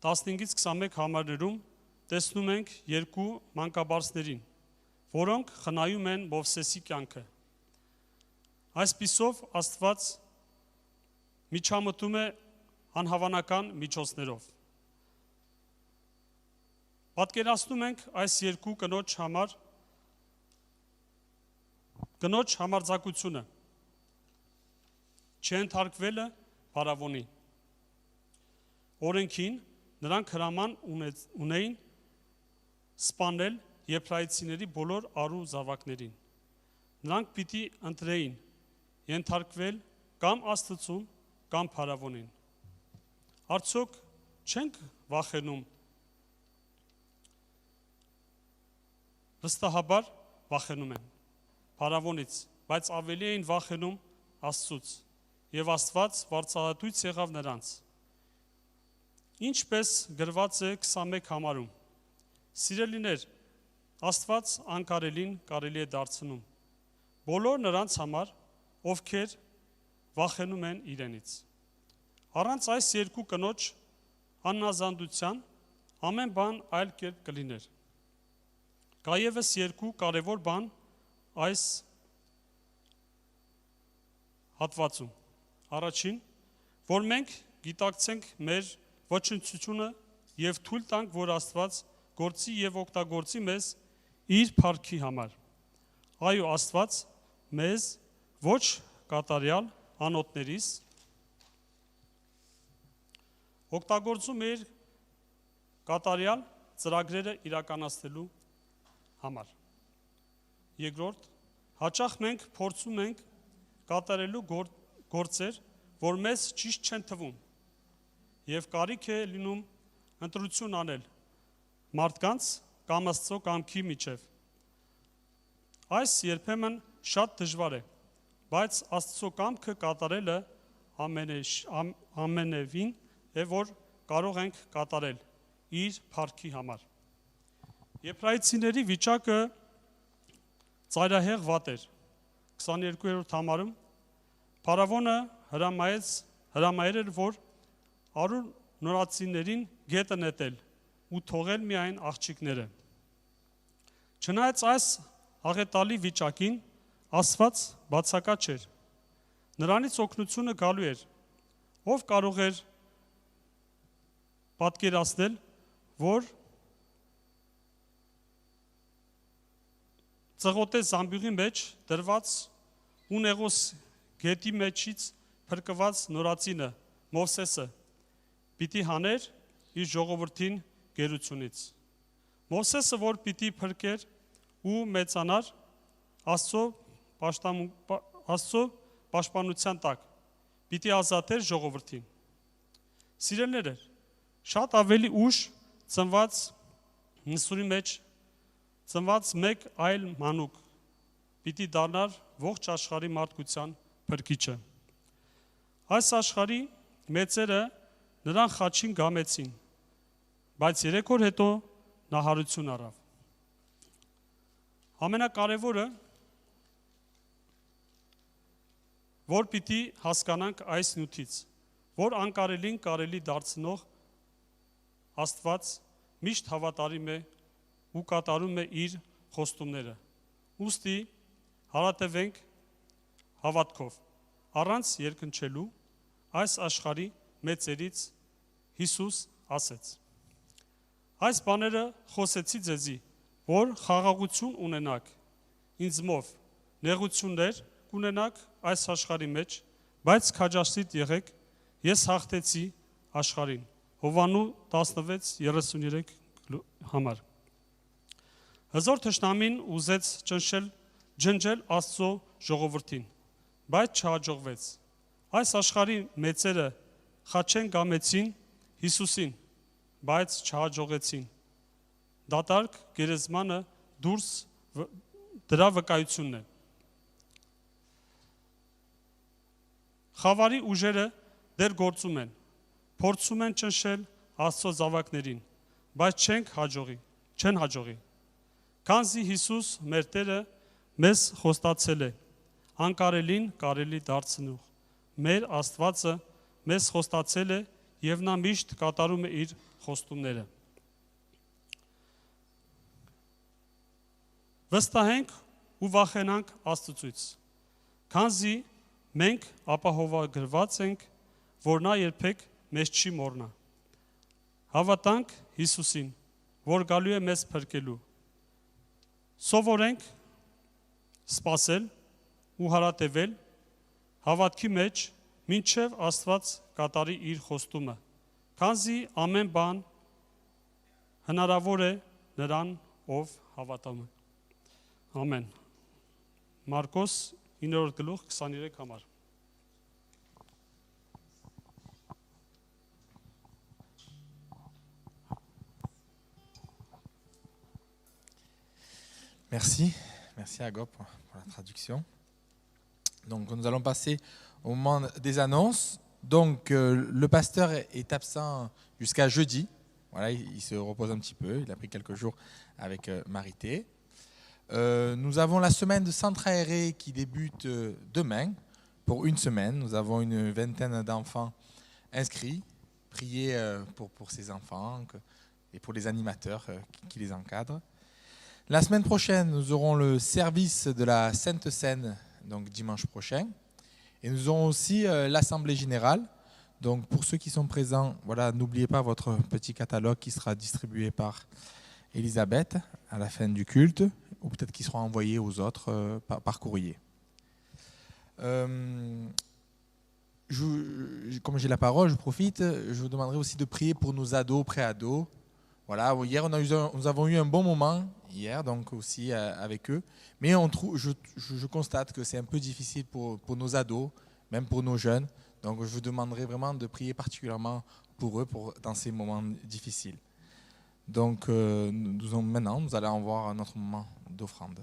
15-ից 21 համարներում տեսնում ենք երկու մանկաբարձներին, որոնք խնայում են Մովսեսի կյանքը։ Այսպիսով Աստված միջամտում է անհավանական միջոցներով։ Պատկերացնում ենք այս երկու կնոջ համարձակությունը, չընթարկվելը փարավոնի, օրենքին նրանք հրաման ունեին սպանել եբրայեցիների բոլոր արու զավակներին։ Նրանք պիտի ընտրեին ենթարկվել կամ Աստծուն, կամ փարավոնին։ Արդյոք չենք վախենում։ Վստահաբար վախենում են փարավոնից, բայց ավելի էին վախենում Աստծուց, եւ Աստված վարձահատույց եղավ նրանց։ Ինչպես գրված է 21 համարում. Սիրելիներ, Աստված անկարելին կարելի է դարձնում բոլոր նրանց համար, ովքեր վախենում են իրենից։ Առանց այս երկու կնոջ աննազանդության ամեն բան այլ կերպ կլիներ։ Կա ևս երկու կարևոր բան այս հատվածում։ Առաջին, որ մենք գիտակցենք մեր ոչնչությունը եւ թույլ տանք, որ Աստված գործի եւ օգտագործի մեզ իր փառքի համար։ Այո, Աստված մեզ ոչ կատարյալ անոթներիս օգտագործում իր կատարյալ ծրագրերը իրականացնելու համար։ Երկրորդ, հաճախ մենք փորձում ենք կատարելու գործեր, որ մեզ ճիշտ չեն թվում եւ կարիք է լինում ընտրություն անել մարդկանց կամ Աստծո կամքի միջև։ Այս երբեմն շատ դժվար է, բայց Աստծո կամքը կատարելը ամենևին է, որ կարող ենք կատարել իր փառքի համար։ Եբրայեցիների վիճակը ծայրահեղ վատ էր։ 22-րդ համարում փարավոնը հրամայել էր, որ արու նորածիներին գետը նետել ու թողել միայն աղջիկները։ Չնայած այս աղետալի վիճակին Աստված բացակա չէր։ Նրանից օգնությունը գալու էր։ Ով կարող էր պատկերացնել, որ ծղոտե զամբյուղի մեջ դրված Ունեղոս գետի մեջից փրկված նորածինը Մովսեսը պիտի հաներ իր ժողովրդին գերությունից։ Մովսեսը, որ պիտի փրկեր ու մեծանար Աստծո պաշտպանության տակ, պիտի ազատեր ժողովրդին։ Սիրելիներ, շատ ավելի ուշ ծնված Նսուրի մեջ ծնված մեկ այլ մանուկ պիտի դառնար ողջ աշխարհի մարդկության փրկիչը։ Այս աշխարհի մեծերը նրան խաչին գամեցին, բայց 3 օր հետո նա հարություն առավ։ Ամենակարևորը, որ պիտի հասկանանք այս նյութից, որ անկարելին կարելի դարձնող Աստված միշտ հավատարիմ է ու կատարում է իր խոստումները։ Ուստի հարատևենք հավատքով, առանց երկնչելու այս աշխարհի մեծերից Հիսուս ասեց. Այս բաները խոսեցի ձեզի, որ խաղաղություն ունենաք ինձմով, նեղություններ կունենաք այս աշխարհի մեջ, բայց քաջասիրտ եղեք, ես հաղթեցի աշխարհին։ Հովանու 16:33 համար։ Հզոր թշնամին ուզեց ջնջել Աստծո ժողովրդին, բայց չհաջողվեց։ Այս աշխարհի մեծերը խաչեն գամեցին Հիսուսին, բայց չհաջողեցին։ Դատարկ գերեզմանը դուրս դրա վկայությունն է։ Խավարի ուժերը դեռ գործում են, փորձում են ճնշել Աստծո զավակներին, բայց չեն հաջողի։ Քանզի Հիսուս մեր Տերը մեզ խոստացել է, անկարելին կարելի դարձնող։ Մեր Աստվածը մեզ խոստացել է եւ նա միշտ կատարում է իր խոստումները։ Վստահենք ու վախենանք Աստծուց, քանզի մենք ապահովագրված ենք, որ նա երբեք մեզ չի մոռնա։ Հավատանք Հիսուսին, որ գալու է մեզ փրկելու։ Սովորենք սպասել ու հարատևել հավատքի մեջ, մինչև Աստված կատարի իր խոստումը, Քանզի ամեն բան հնարավոր է նրան, ով հավատում է։ Ամեն։ Մարկոս 9:23 համար։ Merci. Merci Agop pour la traduction. Donc nous allons passer au moment des annonces. Donc le pasteur est absent jusqu'à jeudi. Voilà, il se repose un petit peu. Il a pris quelques jours avec Marité. Nous avons la semaine de centre aéré qui débute demain pour une semaine. Nous avons une vingtaine d'enfants inscrits. Priez pour ces enfants et pour les animateurs qui les encadrent. La semaine prochaine, nous aurons le service de la Sainte Seine, donc dimanche prochain. Et nous aurons aussi l'Assemblée Générale. Donc pour ceux qui sont présents, voilà, n'oubliez pas votre petit catalogue qui sera distribué par Elisabeth à la fin du culte, ou peut-être qui sera envoyé aux autres par courrier. Comme j'ai la parole, je profite, je vous demanderai aussi de prier pour nos ados, pré-ados. Voilà, hier, nous avons eu un bon moment, hier, donc aussi avec eux. Mais je constate que c'est un peu difficile pour nos ados, même pour nos jeunes. Donc, je vous demanderai vraiment de prier particulièrement pour eux dans ces moments difficiles. Donc, maintenant, nous allons avoir notre moment d'offrande.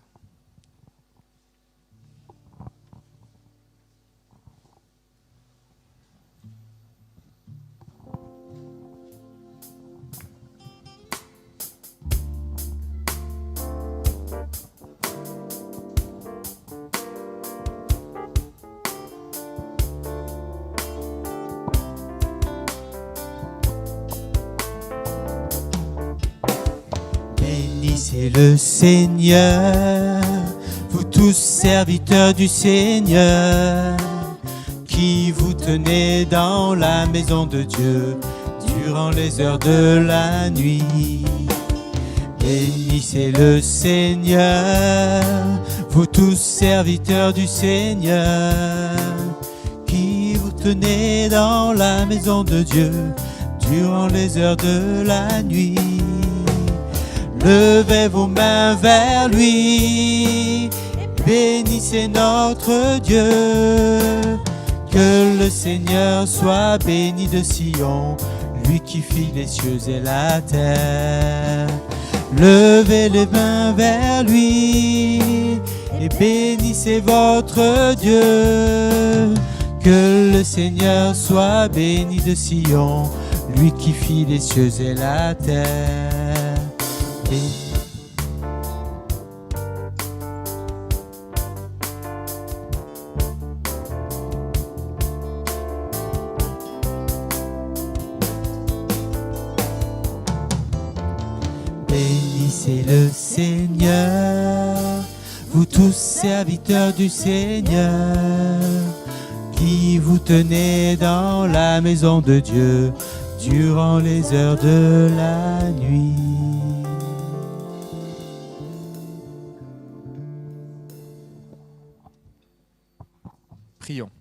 Bénissez le Seigneur, vous tous serviteurs du Seigneur, qui vous tenez dans la maison de Dieu durant les heures de la nuit. Bénissez le Seigneur, vous tous serviteurs du Seigneur, qui vous tenez dans la maison de Dieu durant les heures de la nuit. Levez vos mains vers lui, bénissez notre Dieu. Que le Seigneur soit béni de Sion, lui qui fit les cieux et la terre. Levez les mains vers lui et bénissez votre Dieu. Que le Seigneur soit béni de Sion, lui qui fit les cieux et la terre. Bénissez le Seigneur, vous tous serviteurs du Seigneur, qui vous tenez dans la maison de Dieu durant les heures de la nuit. Prions.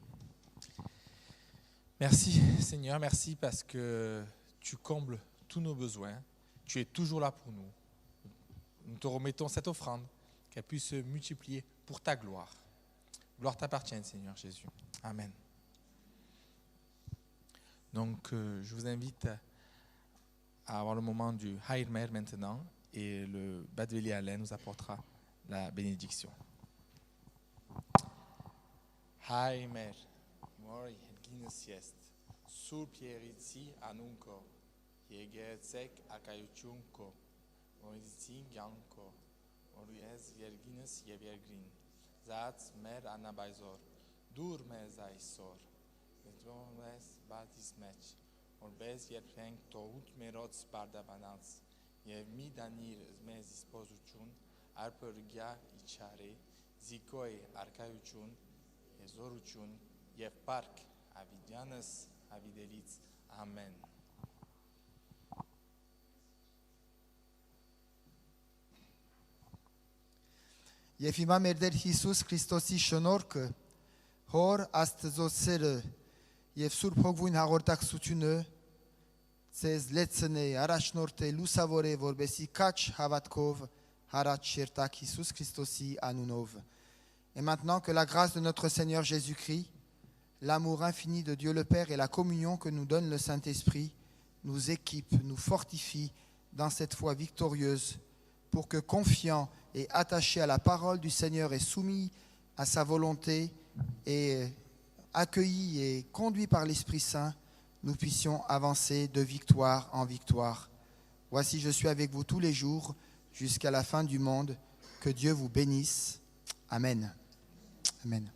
Merci Seigneur, merci parce que tu combles tous nos besoins. Tu es toujours là pour nous. Nous te remettons cette offrande, qu'elle puisse se multiplier pour ta gloire. Gloire t'appartienne, Seigneur Jésus. Amen. Donc, je vous invite à avoir le moment du Haïr-Mer maintenant, et le Badveli Alain nous apportera la bénédiction. Haïr-Mer, mori guinness jest, sur pieritsi anunko. Yegersek akayuchunko, Moizzi Ganko, Oriez Yergines Yevergrin, Zats Mer Anabaizor, Dur Mezaisor, Etromes Batis Mech, Orbez Yerpeng Tout Merots Bardabanats, Yevmi Danir Mezis Pozuchun, Arpergia Ichare, Zikoi Arkayuchun, Yezoruchun, Yevpark, Avidianas, Avidelitz, Amen. Եվ հիմա մեր Տեր Հիսուս Քրիստոսի շնորհքը, Հոր Աստծո սերը եւ Սուրբ Հոգվույն հաղորդակցությունը Cez lețene arașnorte lusavore vorbesi kaç havatkov harat shirtak Iisus Christosi anunov. Et maintenant que la grâce de notre Seigneur Jésus-Christ, l'amour infini de Dieu le Père et la communion que nous donne le Saint-Esprit nous équipent, nous fortifient dans cette foi victorieuse pour que, confiants et attachés à la parole du Seigneur et soumis à sa volonté et accueillis et conduits par l'Esprit Saint, nous puissions avancer de victoire en victoire. Voici, je suis avec vous tous les jours jusqu'à la fin du monde. Que Dieu vous bénisse. Amen. Amen.